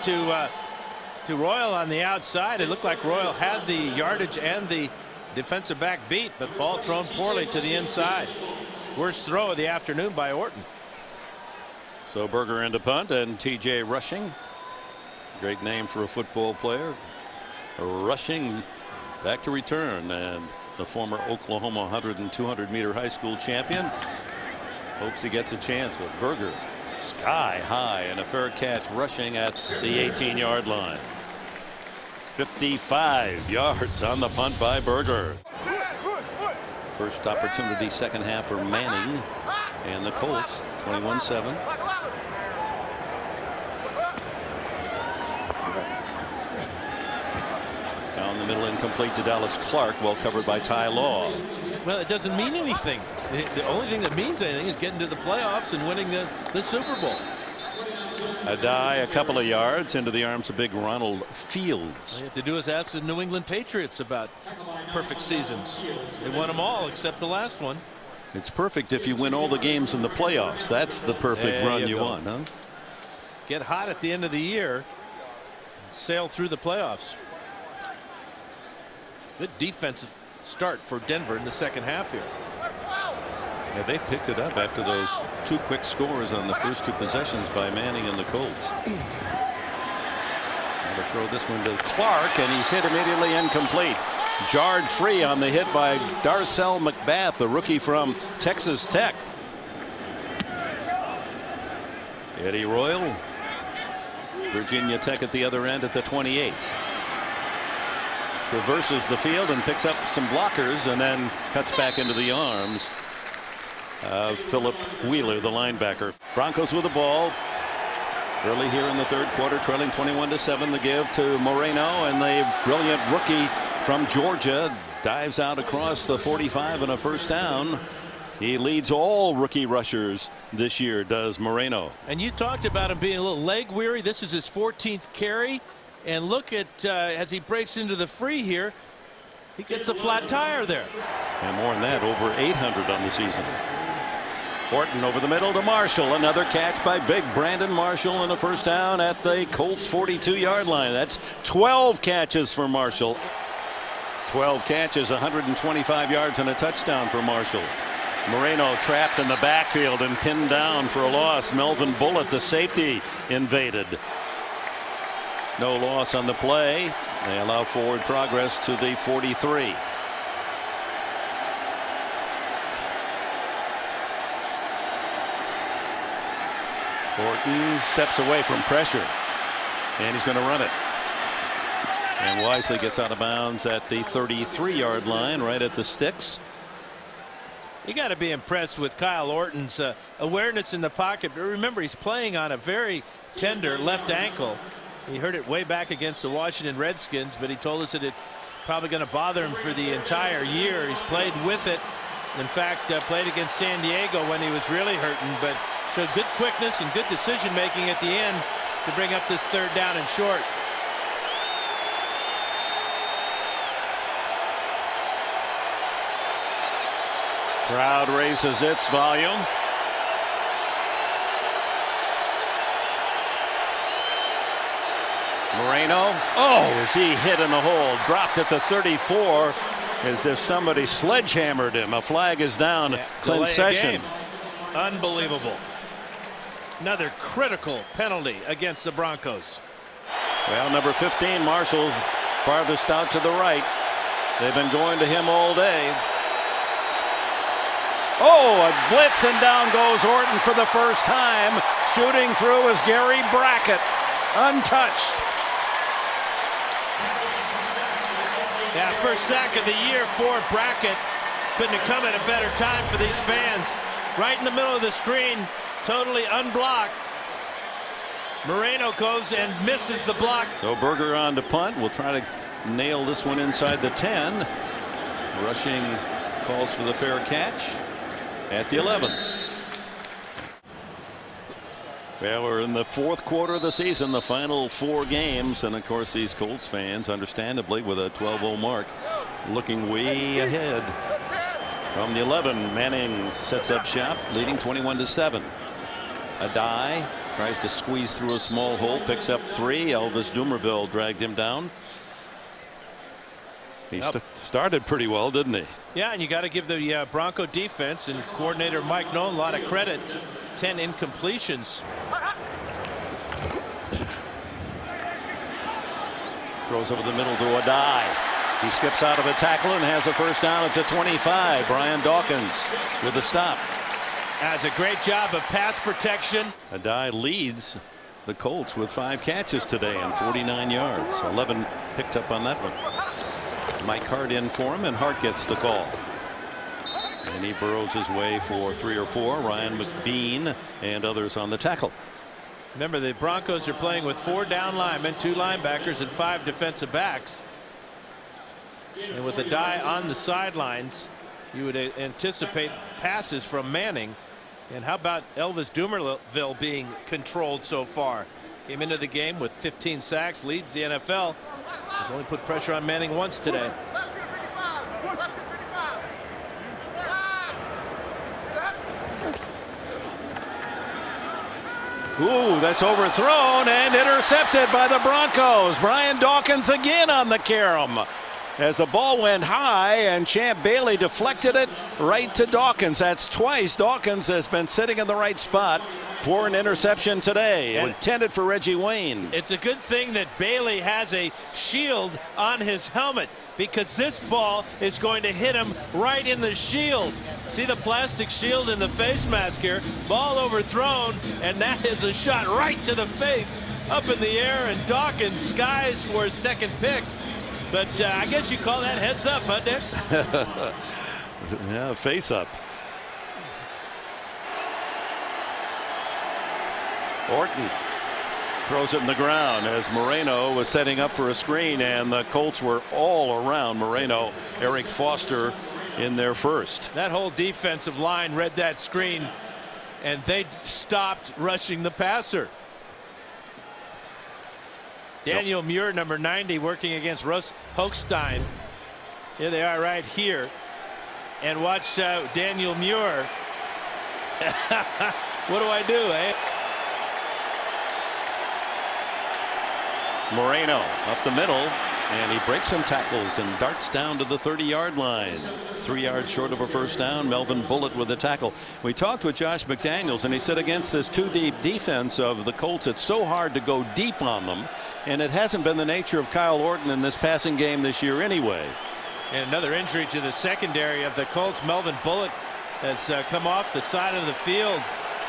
to Royal on the outside. It looked like Royal had the yardage and the defensive back beat, but ball thrown poorly to the inside. Worst throw of the afternoon by Orton. So Berger into punt, and TJ Rushing, great name for a football player. Rushing back to return, and the former Oklahoma 100 and 200 meter high school champion hopes he gets a chance with Berger sky high, and a fair catch. Rushing at the 18-yard line. 55 yards on the punt by Berger. First opportunity second half for Manning and the Colts. 21-7. Down the middle, incomplete to Dallas Clark, well covered by Ty Law. Well, it doesn't mean anything. The only thing that means anything is getting to the playoffs and winning the Super Bowl. A die a couple of yards into the arms of big Ronald Fields. All you have to do is ask the New England Patriots about perfect seasons. They won them all except the last one. It's perfect if you win all the games in the playoffs. That's the perfect run you want, huh? Get hot at the end of the year, sail through the playoffs. Good defensive start for Denver in the second half here. Yeah, they picked it up after those 2 quick scores on the first 2 possessions by Manning and the Colts. Now to throw this one to Clark, and he's hit immediately incomplete. Jarred free on the hit by Darcel McBath, the rookie from Texas Tech. Eddie Royal, Virginia Tech at the other end at the 28. Traverses the field and picks up some blockers, and then cuts back into the arms of Philip Wheeler, the linebacker. Broncos with the ball. Early here in the third quarter, trailing 21-7. The give to Moreno, and the brilliant rookie from Georgia dives out across the 45 and a first down. He leads all rookie rushers this year, does Moreno. And you talked about him being a little leg weary. This is his 14th carry. And look at as he breaks into the free here, he gets a flat tire there. And more than that, over 800 on the season. Horton over the middle to Marshall. Another catch by big Brandon Marshall, and a first down at the Colts 42-yard line. That's 12 catches for Marshall. 12 catches, 125 yards, and a touchdown for Marshall. Moreno trapped in the backfield and pinned down for a loss. Melvin Bullitt, the safety, invaded. No loss on the play. They allow forward progress to the 43. Horton steps away from pressure, and he's going to run it. And wisely gets out of bounds at the 33-yard line, right at the sticks. You got to be impressed with Kyle Orton's awareness in the pocket. But remember, he's playing on a very tender left ankle. He hurt it way back against the Washington Redskins, but he told us that it's probably going to bother him for the entire year. He's played with it. In fact, played against San Diego when he was really hurting, but showed good quickness and good decision making at the end to bring up this third down and short. Crowd raises its volume. Moreno. Oh, is he hit in the hole? Dropped at the 34 as if somebody sledgehammered him. A flag is down. Yeah, Clint Session. Unbelievable. Another critical penalty against the Broncos. Well, number 15, Marshall's farthest out to the right. They've been going to him all day. Oh, a blitz, and down goes Orton for the first time. Shooting through is Gary Brackett, untouched. Yeah, first sack of the year for Brackett. Couldn't have come at a better time for these fans. Right in the middle of the screen, totally unblocked. Moreno goes and misses the block. So Berger on to punt. We'll try to nail this one inside the 10. Rushing calls for the fair catch at the 11. Well, we're in the fourth quarter of the season, the final 4 games, and of course these Colts fans, understandably, with a 12-0 mark, looking way ahead. From the 11, Manning sets up shop, leading 21-7. Adai tries to squeeze through a small hole, picks up 3. Elvis Dumerville dragged him down. He started pretty well, didn't he? Yeah, and you got to give the Bronco defense and coordinator Mike Nolan a lot of credit. 10 incompletions. Throws over the middle to Adai. He skips out of a tackle and has a first down at the 25. Brian Dawkins with a stop. That's a great job of pass protection. Adai leads the Colts with 5 catches today and 49 yards. 11 picked up on that one. Mike Hart in for him, and Hart gets the call. And he burrows his way for 3 or 4. Ryan McBean and others on the tackle. Remember, the Broncos are playing with 4 down linemen, 2 linebackers, and 5 defensive backs. And with Adai on the sidelines, you would anticipate passes from Manning. And how about Elvis Dumerville being controlled so far? Came into the game with 15 sacks, leads the NFL. He's only put pressure on Manning once today. Ooh, that's overthrown and intercepted by the Broncos. Brian Dawkins again on the carom. As the ball went high and Champ Bailey deflected it right to Dawkins. That's twice Dawkins has been sitting in the right spot for an interception today, intended for Reggie Wayne. It's a good thing that Bailey has a shield on his helmet, because this ball is going to hit him right in the shield. See the plastic shield in the face mask here. Ball overthrown, and that is a shot right to the face, up in the air, and Dawkins skies for his second pick. But I guess you call that heads up, huh, Dick? Yeah, face up. Orton Throws it in the ground as Moreno was setting up for a screen, and the Colts were all around Moreno. Eric Foster in there first. That whole defensive line read that screen, and they stopped rushing the passer. Daniel Muir, number 90, working against Russ Hochstein. Here they are right here. And watch Daniel Muir. What do I do, eh? Moreno up the middle, and he breaks some tackles and darts down to the 30-yard line. 3 yards short of a first down. Melvin Bullitt with the tackle. We talked with Josh McDaniels, and he said against this two-deep defense of the Colts, it's so hard to go deep on them, and it hasn't been the nature of Kyle Orton in this passing game this year anyway. And another injury to the secondary of the Colts. Melvin Bullitt has come off the side of the field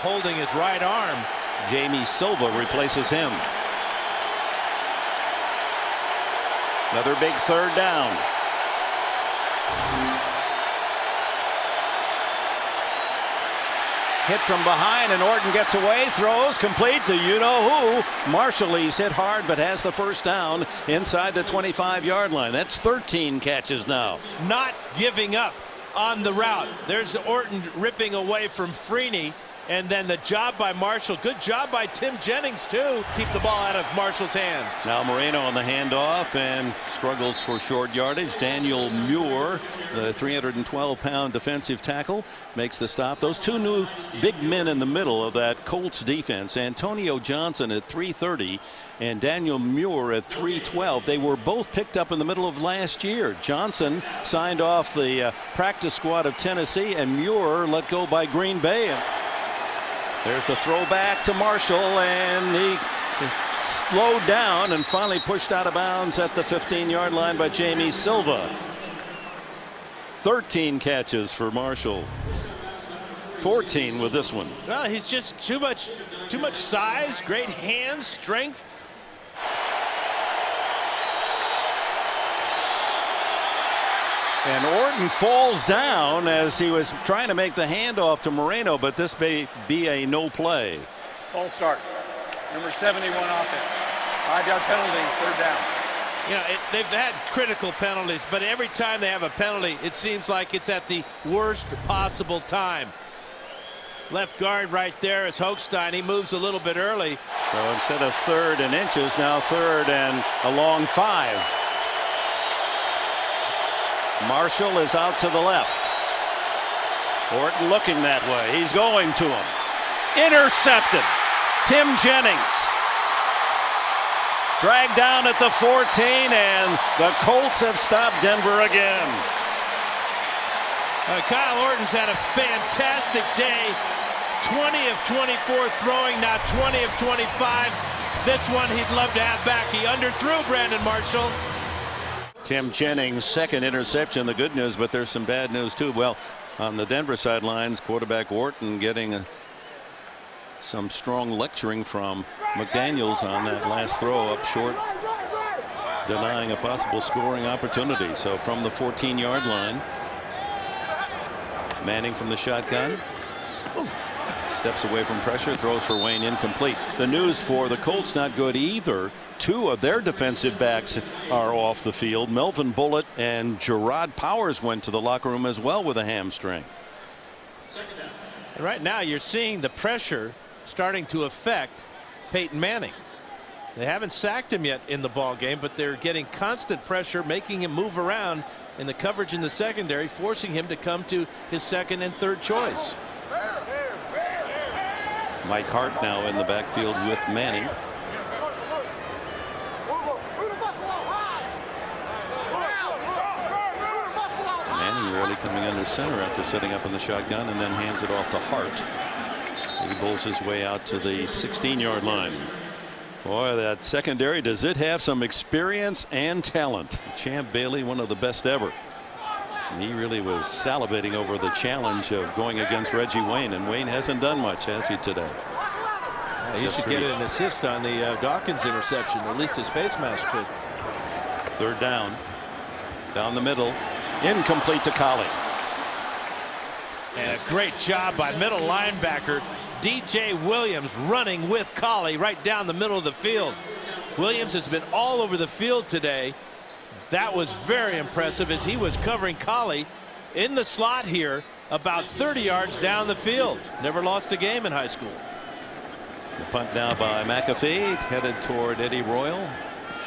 holding his right arm. Jamie Silva replaces him. Another big third down. Hit from behind, and Orton gets away, throws complete to you-know-who. Marshall, he's hit hard but has the first down inside the 25-yard line. That's 13 catches now. Not giving up on the route. There's Orton ripping away from Freeney. And then the job by Marshall. Good job by Tim Jennings, too. Keep the ball out of Marshall's hands. Now Moreno on the handoff and struggles for short yardage. Daniel Muir, the 312-pound defensive tackle, makes the stop. Those two new big men in the middle of that Colts defense, Antonio Johnson at 330 and Daniel Muir at 312. They were both picked up in the middle of last year. Johnson signed off the practice squad of Tennessee, and Muir let go by Green Bay. There's the throwback to Marshall, and he slowed down and finally pushed out of bounds at the 15-yard line by Jamie Silva. 13 catches for Marshall. 14 with this one. Well, he's just too much size, great hands, strength. And Orton falls down as he was trying to make the handoff to Moreno, but this may be a no play. False start. Number 71 offense. 5-yard penalty, third down. You know, they've had critical penalties, but every time they have a penalty, it seems like it's at the worst possible time. Left guard right there is Hochstein. He moves a little bit early. So instead of 3rd and inches, now 3rd and a long 5. Marshall is out to the left. Orton looking that way. He's going to him. Intercepted. Tim Jennings. Dragged down at the 14, and the Colts have stopped Denver again. Kyle Orton's had a fantastic day. 20 of 24 throwing, now 20 of 25. This one he'd love to have back. He underthrew Brandon Marshall. Tim Jennings' second interception. The good news, but there's some bad news too. Well, on the Denver sidelines, quarterback Orton getting some strong lecturing from McDaniels on that last throw up short, denying a possible scoring opportunity. So from the 14-yard line, Manning from the shotgun. Steps away from pressure, throws for Wayne, incomplete. The news for the Colts not good either. 2 of their defensive backs are off the field. Melvin Bullitt and Gerard Powers went to the locker room as well with a hamstring. And right now you're seeing the pressure starting to affect Peyton Manning. They haven't sacked him yet in the ball game, but they're getting constant pressure, making him move around in the coverage in the secondary, forcing him to come to his second and third choice. Mike Hart now in the backfield with Manning. Manning really coming under center after setting up in the shotgun, and then hands it off to Hart. He bowls his way out to the 16-yard line. Boy, that secondary, does it have some experience and talent. Champ Bailey, one of the best ever. And he really was salivating over the challenge of going against Reggie Wayne, and Wayne hasn't done much, has he, today? He should get an assist on the Dawkins interception, or at least his face mask should. 3rd down. Down the middle. Incomplete to Colley. And a great job by middle linebacker DJ Williams running with Collie right down the middle of the field. Williams has been all over the field today. That was very impressive as he was covering Collie in the slot here about 30 yards down the field. Never lost a game in high school. The punt now by McAfee, headed toward Eddie Royal.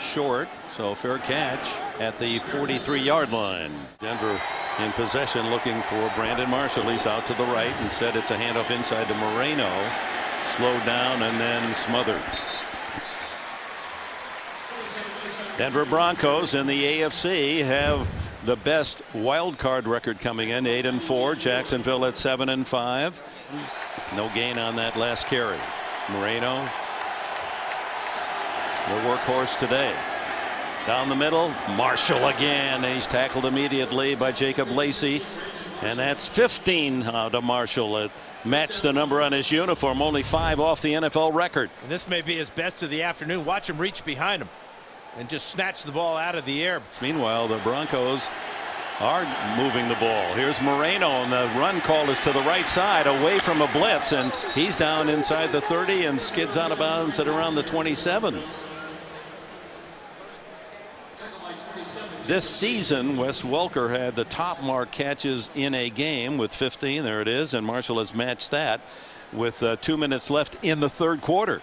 Short, so fair catch at the 43-yard line. Denver in possession, looking for Brandon Marshall. He's out to the right. Instead, it's a handoff inside to Moreno. Slowed down and then smothered. Denver Broncos in the AFC have the best wild card record coming in, 8-4. Jacksonville at 7-5. No gain on that last carry. Moreno, the workhorse today. Down the middle, Marshall again. He's tackled immediately by Jacob Lacey, and that's 15 to Marshall. It matched the number on his uniform, only 5 off the NFL record. And this may be his best of the afternoon. Watch him reach behind him and just snatch the ball out of the air. Meanwhile, the Broncos are moving the ball. Here's Moreno, and the run call is to the right side away from a blitz, and he's down inside the 30 and skids out of bounds at around the 27. This season, Wes Welker had the top mark catches in a game with 15. There it is, and Marshall has matched that with 2 minutes left in the third quarter.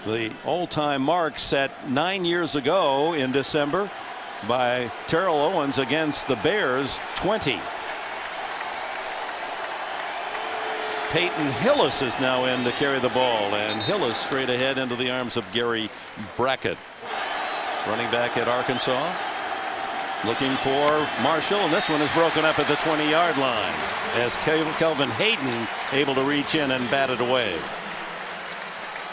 The all-time mark set 9 years ago in December by Terrell Owens against the Bears, 20. Peyton Hillis is now in to carry the ball, and Hillis straight ahead into the arms of Gary Brackett. Running back at Arkansas, looking for Marshall, and this one is broken up at the 20-yard line as Kelvin Hayden able to reach in and bat it away.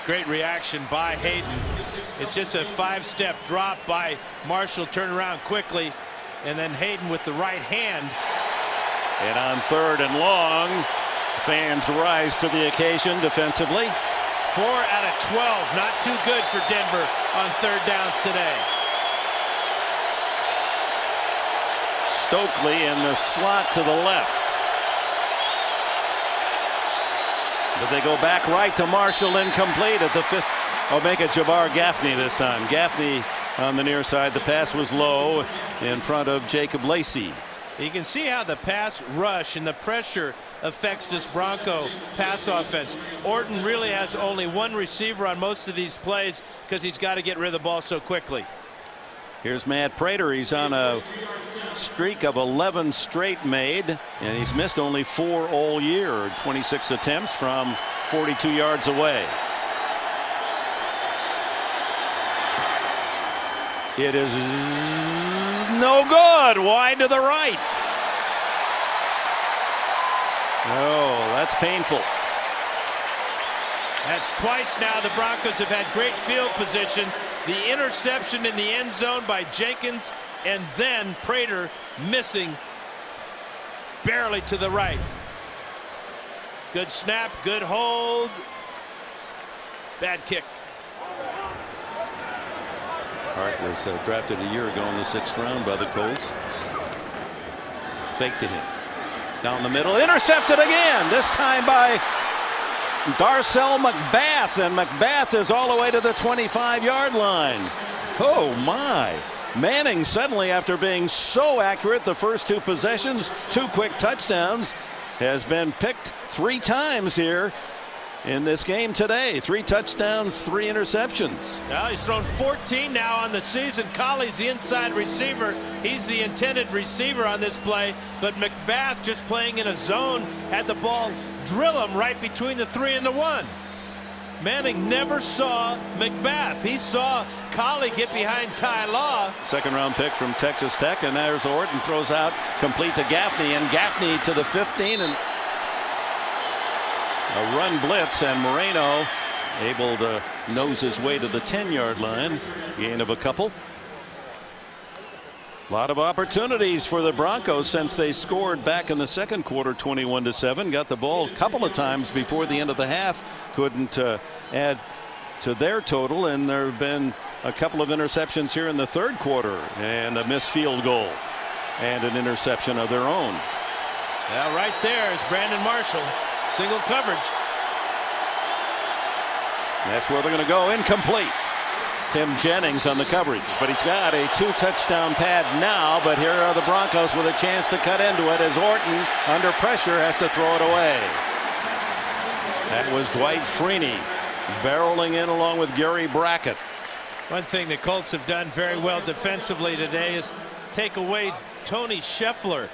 Great reaction by Hayden. It's just a 5-step drop by Marshall, turn around quickly, and then Hayden with the right hand. And on 3rd and long, fans rise to the occasion defensively. 4 out of 12, not too good for Denver on 3rd downs today. Stokely in the slot to the left. But they go back right to Marshall, incomplete at the 5th. I'll make it Jabbar Gaffney this time. Gaffney on the near side. The pass was low in front of Jacob Lacey. You can see how the pass rush and the pressure affects this Bronco pass offense. Orton really has only one receiver on most of these plays because he's got to get rid of the ball so quickly. Here's Matt Prater. He's on a streak of 11 straight made, and he's missed only 4 all year. 26 attempts from 42 yards away. It is no good. Wide to the right. Oh, that's painful. That's twice now the Broncos have had great field position. The interception in the end zone by Jenkins, and then Prater missing barely to the right. Good snap, good hold. Bad kick. Hart was drafted a year ago in the 6th round by the Colts. Fake to him. Down the middle, intercepted again, this time by Darcel McBath, and McBath is all the way to the 25-yard line. Oh my. Manning suddenly, after being so accurate the first 2 possessions, 2 quick touchdowns, has been picked 3 times here in this game today. 3 touchdowns, 3 interceptions. Well, he's thrown 14 now on the season. Colley's the inside receiver. He's the intended receiver on this play, but McBath, just playing in a zone, had the ball drill him right between the 3 and the 1. Manning never saw McBath. He saw Colley get behind Ty Law. 2nd round pick from Texas Tech, and there's Orton, throws out complete to Gaffney, and Gaffney to the 15, and a run blitz, and Moreno able to nose his way to the 10-yard line. Gain of a couple. A lot of opportunities for the Broncos since they scored back in the 2nd quarter 21-7. Got the ball a couple of times before the end of the half. Couldn't add to their total, and there have been a couple of interceptions here in the 3rd quarter, and a missed field goal and an interception of their own. Yeah, right there is Brandon Marshall. Single coverage. That's where they're going to go. Incomplete. Tim Jennings on the coverage, but he's got a 2-touchdown pad now. But here are the Broncos with a chance to cut into it as Orton, under pressure, has to throw it away. That was Dwight Freeney barreling in along with Gary Brackett. One thing the Colts have done very well defensively today is take away Tony Scheffler.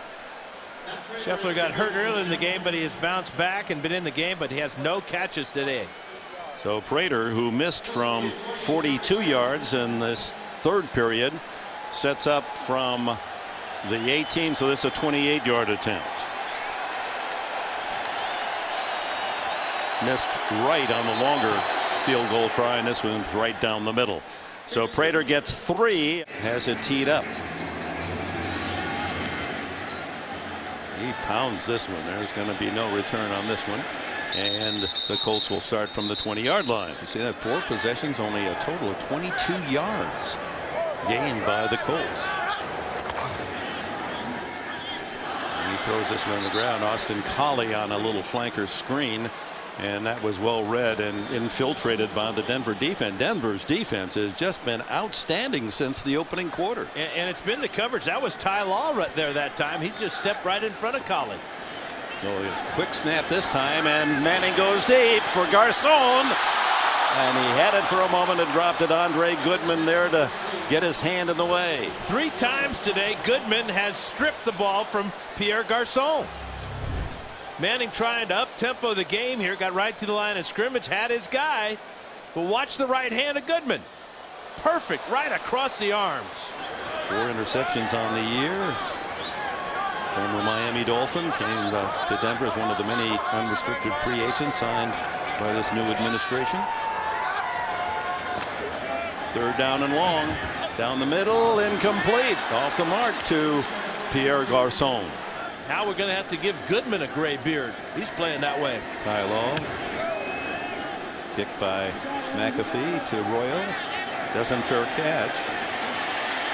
Scheffler got hurt early in the game, but he has bounced back and been in the game, but he has no catches today. So Prater, who missed from 42 yards in this third period, sets up from the 18, so this is a 28-yard attempt. Missed right on the longer field goal try, and this one's right down the middle. So Prater gets 3, has it teed up. He pounds this one. There's going to be no return on this one. And the Colts will start from the 20-yard line. You see that 4 possessions, only a total of 22 yards gained by the Colts. And he throws this one on the ground. Austin Collie on a little flanker screen. And that was well read and infiltrated by the Denver defense. Denver's defense has just been outstanding since the opening quarter. And it's been the coverage. That was Ty Law right there that time. He just stepped right in front of Collie. Quick snap this time, and Manning goes deep for Garcon. And he had it for a moment and dropped it. Andre Goodman there to get his hand in the way. 3 times today, Goodman has stripped the ball from Pierre Garcon. Manning trying to up-tempo the game here, got right to the line of scrimmage, had his guy, but watch the right hand of Goodman. Perfect, right across the arms. 4 interceptions on the year. Former Miami Dolphin came to Denver as one of the many unrestricted free agents signed by this new administration. 3rd down and long. Down the middle, incomplete. Off the mark to Pierre Garcon. Now we're going to have to give Goodman a gray beard. He's playing that way. Ty Law. Kick by McAfee to Royal. Doesn't fair catch.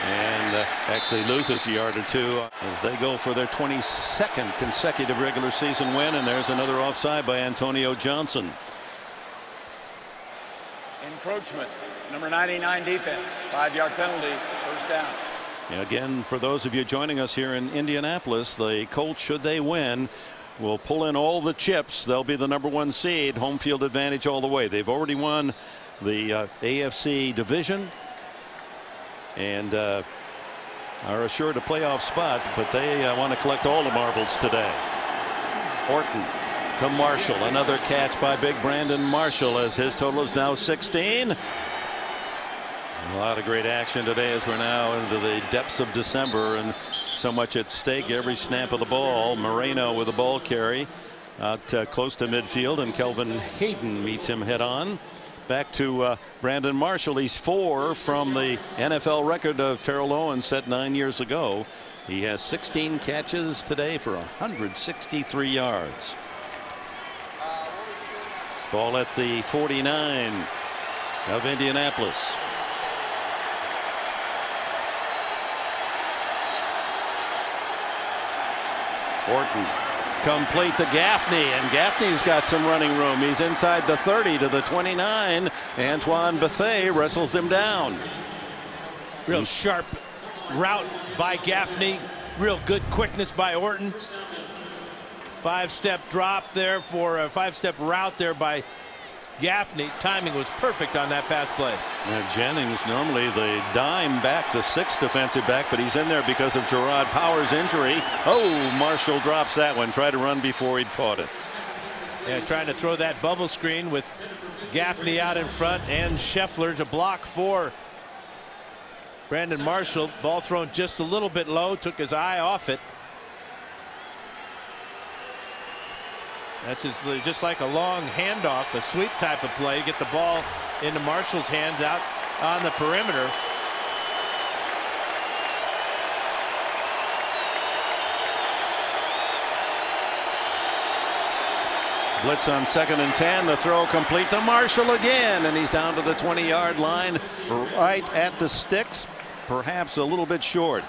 And actually loses a yard or 2 as they go for their 22nd consecutive regular season win. And there's another offside by Antonio Johnson. Encroachment. Number 99 defense. 5-yard penalty. First down. Again, for those of you joining us here in Indianapolis, the Colts, should they win, will pull in all the chips. They'll be the #1 seed. Home field advantage all the way. They've already won the AFC division and are assured a playoff spot, but they want to collect all the marbles today. Orton to Marshall. Another catch by big Brandon Marshall as his total is now 16. A lot of great action today as we're now into the depths of December and so much at stake every snap of the ball. Moreno with a ball carry out close to midfield, and Kelvin Hayden meets him head on. Back to Brandon Marshall. He's 4 from the NFL record of Terrell Owens set 9 years ago. He has 16 catches today for 163 yards. Ball at the 49 of Indianapolis. Orton complete to Gaffney, and Gaffney's got some running room. He's inside the 30 to the 29. Antoine Bethea wrestles him down. Real sharp route by Gaffney. Real good quickness by Orton. 5-step drop there for a 5-step route there by Gaffney. Timing was perfect on that pass play. And Jennings, normally the dime back, the 6th defensive back, but he's in there because of Gerard Powers' injury. Oh, Marshall drops that one. Tried to run before he'd caught it. Yeah, trying to throw that bubble screen with Gaffney out in front and Scheffler to block for Brandon Marshall. Ball thrown just a little bit low, took his eye off it. That's just like a long handoff, a sweep type of play. Get the ball into Marshall's hands out on the perimeter. Blitz on 2nd and 10. The throw complete to Marshall again, and he's down to the 20-yard line, right at the sticks, perhaps a little bit short.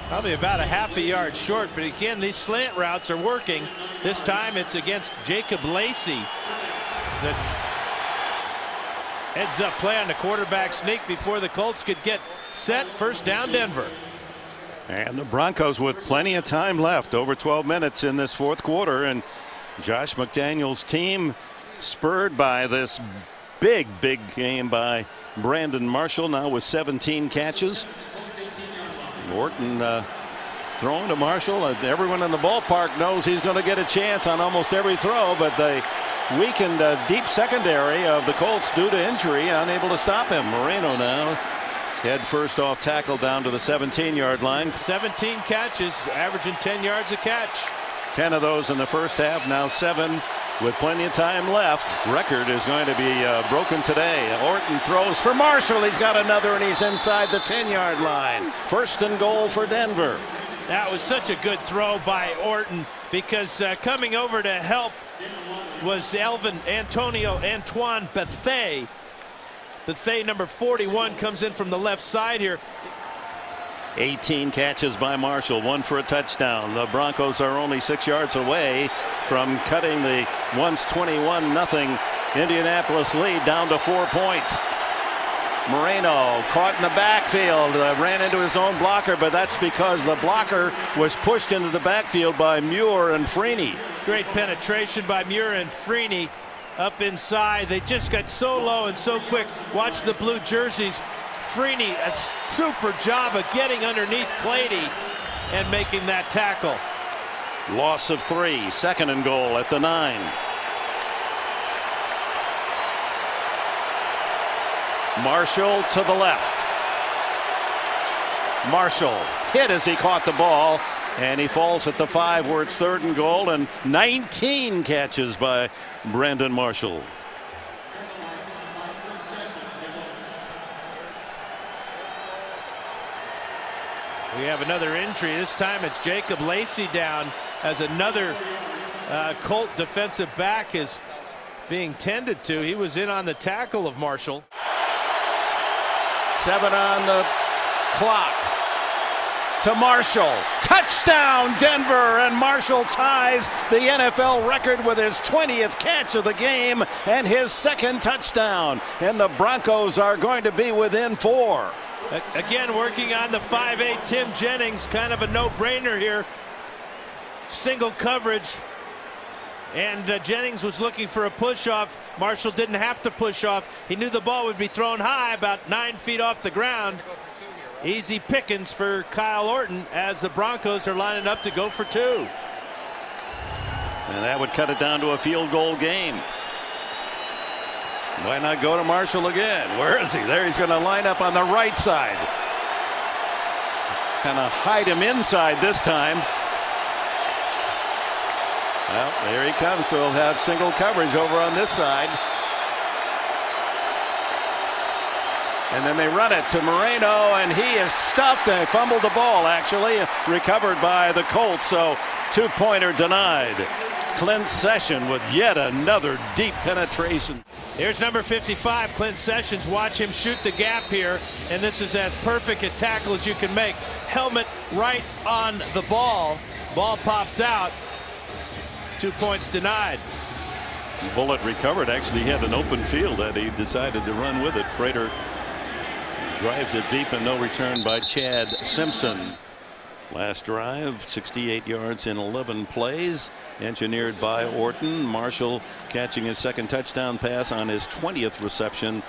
Probably about a half a yard short, but again, these slant routes are working. This time it's against Jacob Lacey. Heads up play on the quarterback sneak before the Colts could get set. First down, Denver. And the Broncos with plenty of time left, over 12 minutes in this fourth quarter, and Josh McDaniels' team spurred by this big game by Brandon Marshall, now with 17 catches. Orton throwing to Marshall. Everyone in the ballpark knows he's going to get a chance on almost every throw, but they weakened deep secondary of the Colts due to injury, unable to stop him. Moreno now head first off tackle down to the 17-yard line. 17 catches, averaging 10 yards a catch. 10 of those in the first half, now 7 with plenty of time left. Record is going to be broken today. Orton throws for Marshall. He's got another, and he's inside the 10-yard line. First and goal for Denver. That was such a good throw by Orton, because coming over to help was Antoine Bethea. Bethea, number 41, comes in from the left side here. 18 catches by Marshall, 1 for a touchdown. The Broncos are only 6 yards away from cutting the once 21-0 Indianapolis lead down to 4 points. Moreno caught in the backfield, ran into his own blocker, but that's because the blocker was pushed into the backfield by Muir and Freeney. Great penetration by Muir and Freeney up inside. They just got so low and so quick. Watch the blue jerseys. Freeney, a super job of getting underneath Clady and making that tackle. Loss of 3, second and goal at the 9. Marshall to the left. Marshall hit as he caught the ball, and he falls at the 5 where it's third and goal, and 19 catches by Brandon Marshall. We have another injury. This time it's Jacob Lacey down as another Colt defensive back is being tended to. He was in on the tackle of Marshall. 7 on the clock to Marshall. Touchdown Denver, and Marshall ties the NFL record with his 20th catch of the game and his second touchdown, and the Broncos are going to be within 4. Again, working on the 5'8" Tim Jennings, kind of a no-brainer here. Single coverage, and Jennings was looking for a push-off. Marshall didn't have to push off. He knew the ball would be thrown high, about 9 feet off the ground. Easy pickings for Kyle Orton as the Broncos are lining up to go for 2. And that would cut it down to a field goal game. Why not go to Marshall again? Where is he? There, he's going to line up on the right side. Kind of hide him inside this time. Well, there he comes, so he'll have single coverage over on this side. And then they run it to Moreno, and he is stuffed. They fumbled the ball, actually, recovered by the Colts, so 2-pointer denied. Clint Sessions with yet another deep penetration. Here's number 55, Clint Sessions. Watch him shoot the gap here, and this is as perfect a tackle as you can make. Helmet right on the ball. Ball pops out. 2 points denied. Bullet recovered. Actually, he had an open field that he decided to run with it. Prater drives it deep, and no return by Chad Simpson. Last drive, 68 yards in 11 plays, engineered by Orton. Marshall catching his second touchdown pass on his 20th reception,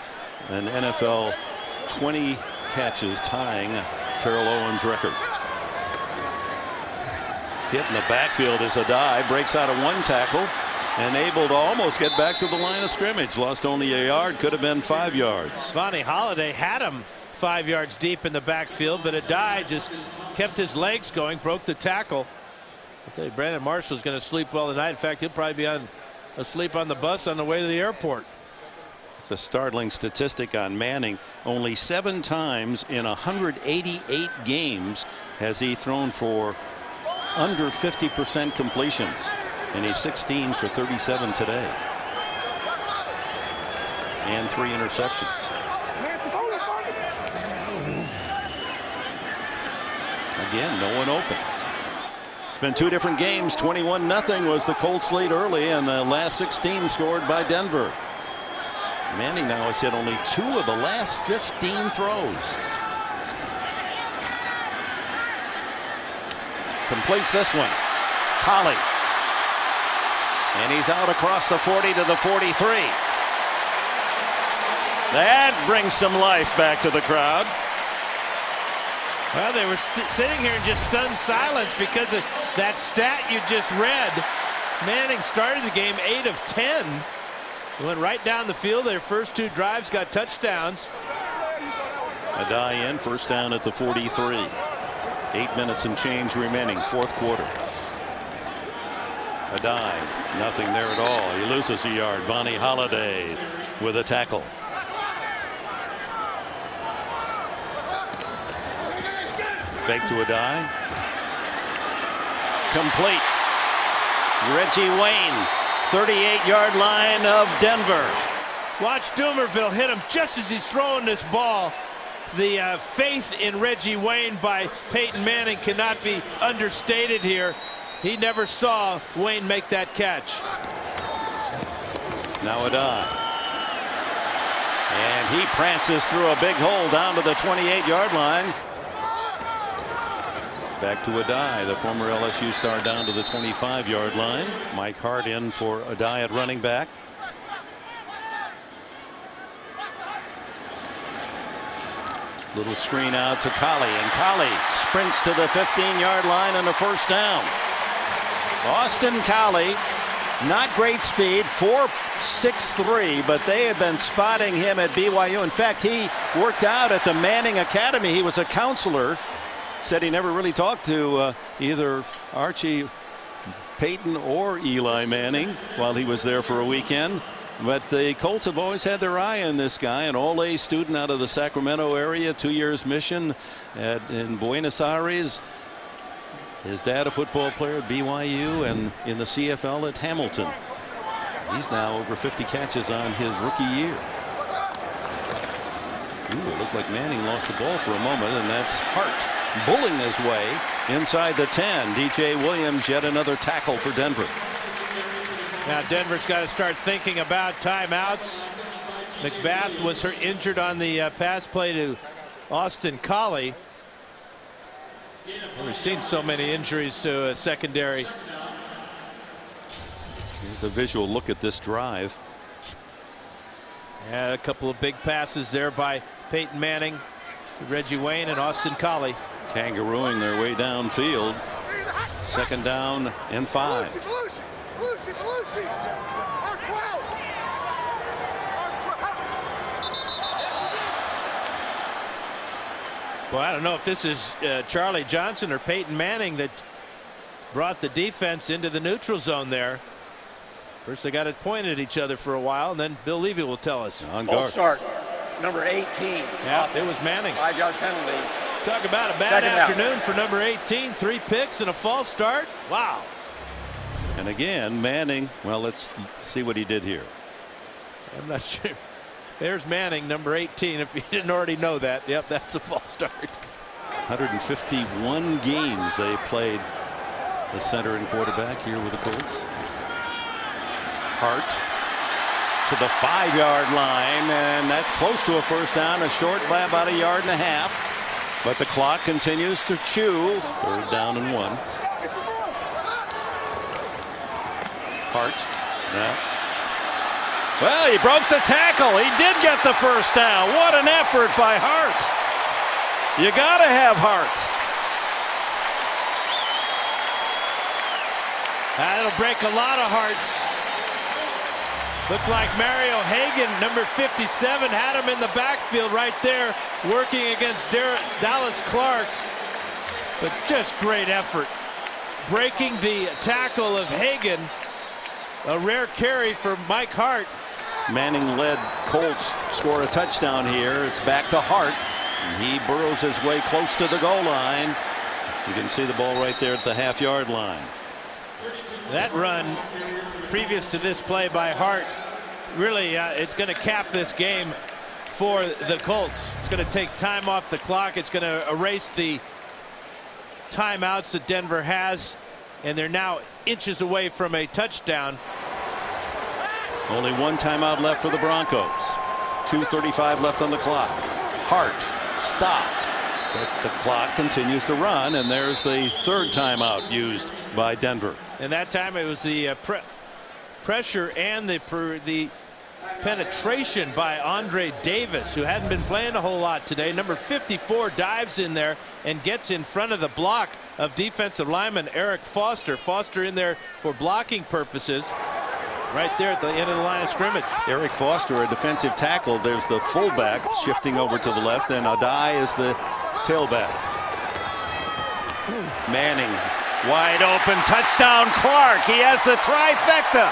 an NFL 20 catches, tying Terrell Owens' record. Hit in the backfield is Adai, breaks out of 1 tackle and able to almost get back to the line of scrimmage. Lost only a yard, could have been 5 yards. Vonnie Holiday had him 5 yards deep in the backfield, but Adai just kept his legs going, broke the tackle. I'll tell you, Brandon Marshall's going to sleep well tonight. In fact, he'll probably be asleep on the bus on the way to the airport. It's a startling statistic on Manning. Only 7 times in 188 games has he thrown for under 50% completions, and he's 16 for 37 today, and 3 interceptions. Again, no one open. It's been 2 different games. 21-0 was the Colts lead early, and the last 16 scored by Denver. Manning now has hit only 2 of the last 15 throws. Completes this one. Collie. And he's out across the 40 to the 43. That brings some life back to the crowd. Well, they were sitting here in just stunned silence because of that stat you just read. Manning started the game 8 of 10. Went right down the field. Their first 2 drives got touchdowns. Adai in, first down at the 43. 8 minutes and change remaining, 4th quarter. Adai, nothing there at all. He loses a yard. Vonnie Holiday with a tackle. Fake to Adai. Complete. Reggie Wayne, 38-yard line of Denver. Watch Dumerville hit him just as he's throwing this ball. The faith in Reggie Wayne by Peyton Manning cannot be understated here. He never saw Wayne make that catch. Now Adai. And he prances through a big hole down to the 28-yard line. Back to Adai, the former LSU star, down to the 25-yard line. Mike Hart in for Adai at running back. Little screen out to Collie, and Collie sprints to the 15-yard line and a first down. Austin Collie, not great speed, 4.63, but they have been spotting him at BYU. In fact, he worked out at the Manning Academy. He was a counselor. Said he never really talked to either Archie Payton or Eli Manning while he was there for a weekend. But the Colts have always had their eye on this guy, an all-A student out of the Sacramento area, 2 years mission in Buenos Aires. His dad a football player at BYU and in the CFL at Hamilton. He's now over 50 catches on his rookie year. Ooh, it looked like Manning lost the ball for a moment, and that's Hart bulling his way inside the 10. DJ Williams, yet another tackle for Denver. Now Denver's got to start thinking about timeouts. McBath was injured on the pass play to Austin Collie. We've seen so many injuries to a secondary. Here's a visual look at this drive. Yeah, a couple of big passes there by Peyton Manning to Reggie Wayne and Austin Collie. Kangarooing their way downfield. 2nd down and 5. Well, I don't know if this is Charlie Johnson or Peyton Manning that brought the defense into the neutral zone there. First they got it pointed at each other for a while, and then Bill Levy will tell us. On guard. Start. Number 18. Yeah, it was Manning. 5-yard penalty. Talk about a bad afternoon for number 18. 3 picks and a false start. Wow. And again, Manning, well, let's see what he did here. I'm not sure. There's Manning, number 18, if you didn't already know that. Yep, that's a false start. 151 games they played the center and quarterback here with the Colts. Hart to the 5-yard line, and that's close to a first down, a short by about 1.5 yards. But the clock continues to chew. 3rd down and 1. Hart. Yeah. Well, he broke the tackle. He did get the first down. What an effort by Hart. You got to have Hart. That'll break a lot of hearts. Looked like Mario Hagan, number 57, had him in the backfield right there, working against Dallas Clark. But just great effort. Breaking the tackle of Hagan. A rare carry for Mike Hart. Manning led Colts score a touchdown here. It's back to Hart. And he burrows his way close to the goal line. You can see the ball right there at the half-yard line. That run previous to this play by Hart really it's going to cap this game for the Colts. It's going to take time off the clock. It's going to erase the timeouts that Denver has, and they're now inches away from a touchdown. Only one timeout left for the Broncos. 2:35 left on the clock. Hart stopped, but the clock continues to run, and there's the third timeout used by Denver. And that time it was the pressure and the penetration by Andre Davis, who hadn't been playing a whole lot today. Number 54 dives in there and gets in front of the block of defensive lineman Eric Foster. Foster in there for blocking purposes. Right there at the end of the line of scrimmage. Eric Foster, a defensive tackle. There's the fullback shifting over to the left, and Adai is the tailback. Manning wide open, touchdown Clark. He has the trifecta.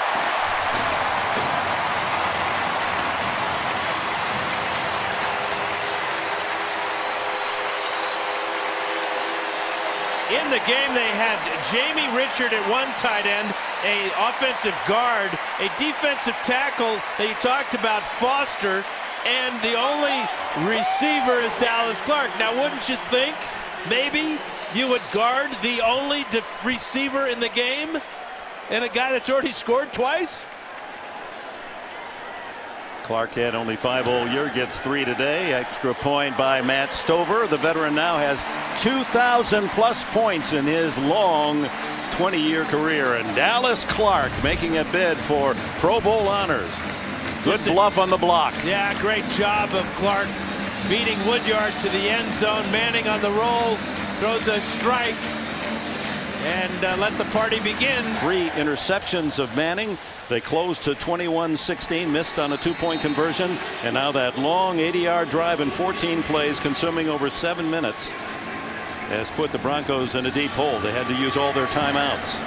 In the game, they had Jamie Richard at one tight end, a offensive guard, a defensive tackle that you talked about, Foster, and the only receiver is Dallas Clark. Now, wouldn't you think maybe you would guard the only receiver in the game and a guy that's already scored twice? Clark had only 5 all year, gets 3 today. Extra point by Matt Stover. The veteran now has 2,000 plus points in his long 20-year career. And Dallas Clark making a bid for Pro Bowl honors. Good bluff on the block. Yeah, great job of Clark beating Woodyard to the end zone. Manning on the roll, throws a strike, and let the party begin. 3 interceptions of Manning. They closed to 21-16, missed on a 2-point conversion, and now that long 80-yard drive in 14 plays, consuming over 7 minutes, has put the Broncos in a deep hole. They had to use all their timeouts.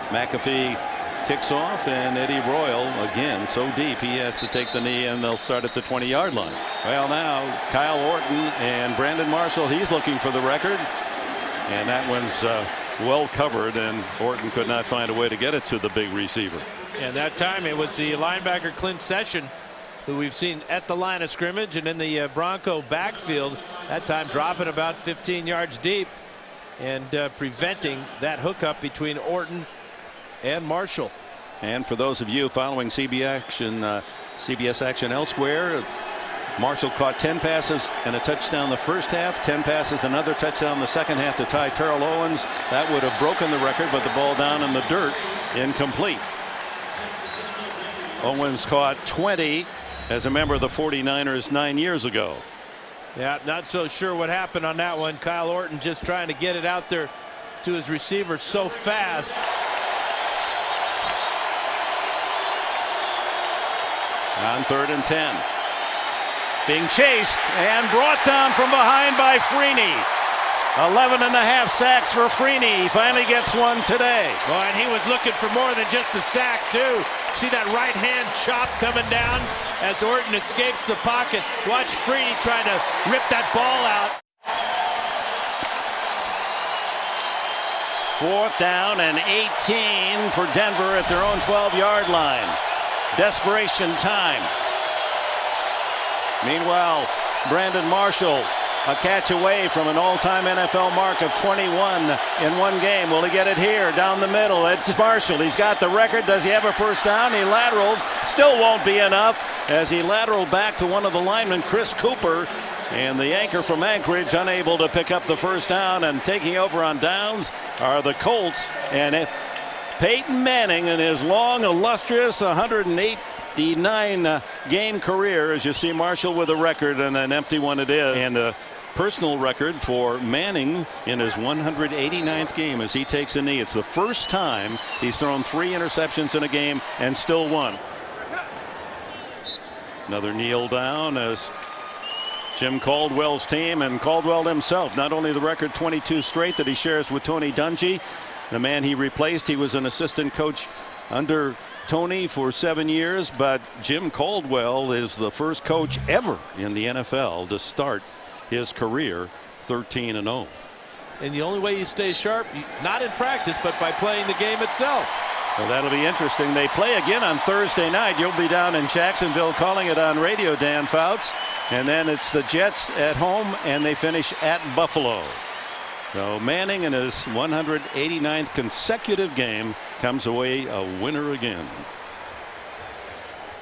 McAfee kicks off, and Eddie Royal again so deep he has to take the knee, and they'll start at the 20-yard line. Well, now Kyle Orton and Brandon Marshall, he's looking for the record, and that one's well covered, and Orton could not find a way to get it to the big receiver. And that time it was the linebacker Clint Session, who we've seen at the line of scrimmage and in the Bronco backfield, that time dropping about 15 yards deep and preventing that hookup between Orton and Marshall. And for those of you following CBS action elsewhere, Marshall caught 10 passes and a touchdown the first half, 10 passes, another touchdown the second half to tie Terrell Owens. That would have broken the record, but the ball down in the dirt, incomplete. Owens caught 20 as a member of the 49ers 9 years ago. Yeah, not so sure what happened on that one. Kyle Orton just trying to get it out there to his receiver so fast. On 3rd and 10. Being chased and brought down from behind by Freeney. 11.5 sacks for Freeney. He finally gets one today. Well, and he was looking for more than just a sack, too. See that right hand chop coming down as Orton escapes the pocket. Watch Freeney trying to rip that ball out. 4th down and 18 for Denver at their own 12-yard line. Desperation time. Meanwhile, Brandon Marshall, a catch away from an all-time NFL mark of 21 in one game. Will he get it here down the middle? It's Marshall. He's got the record. Does he have a first down? He laterals. Still won't be enough as he lateraled back to one of the linemen, Chris Cooper. And the anchor from Anchorage unable to pick up the first down. And taking over on downs are the Colts. And Peyton Manning in his long, illustrious 189 game career, as you see Marshall with a record, and an empty one it is, and a personal record for Manning in his 189th game as he takes a knee. It's the first time he's thrown 3 interceptions in a game and still won. Another kneel down as Jim Caldwell's team, and Caldwell himself, not only the record 22 straight that he shares with Tony Dungy, the man he replaced. He was an assistant coach under Tony for 7 years, but Jim Caldwell is the first coach ever in the NFL to start his career 13-0. And the only way you stay sharp, not in practice, but by playing the game itself. Well, that'll be interesting. They play again on Thursday night. You'll be down in Jacksonville calling it on radio, Dan Fouts. And then it's the Jets at home, and they finish at Buffalo. So Manning in his 189th consecutive game comes away a winner again.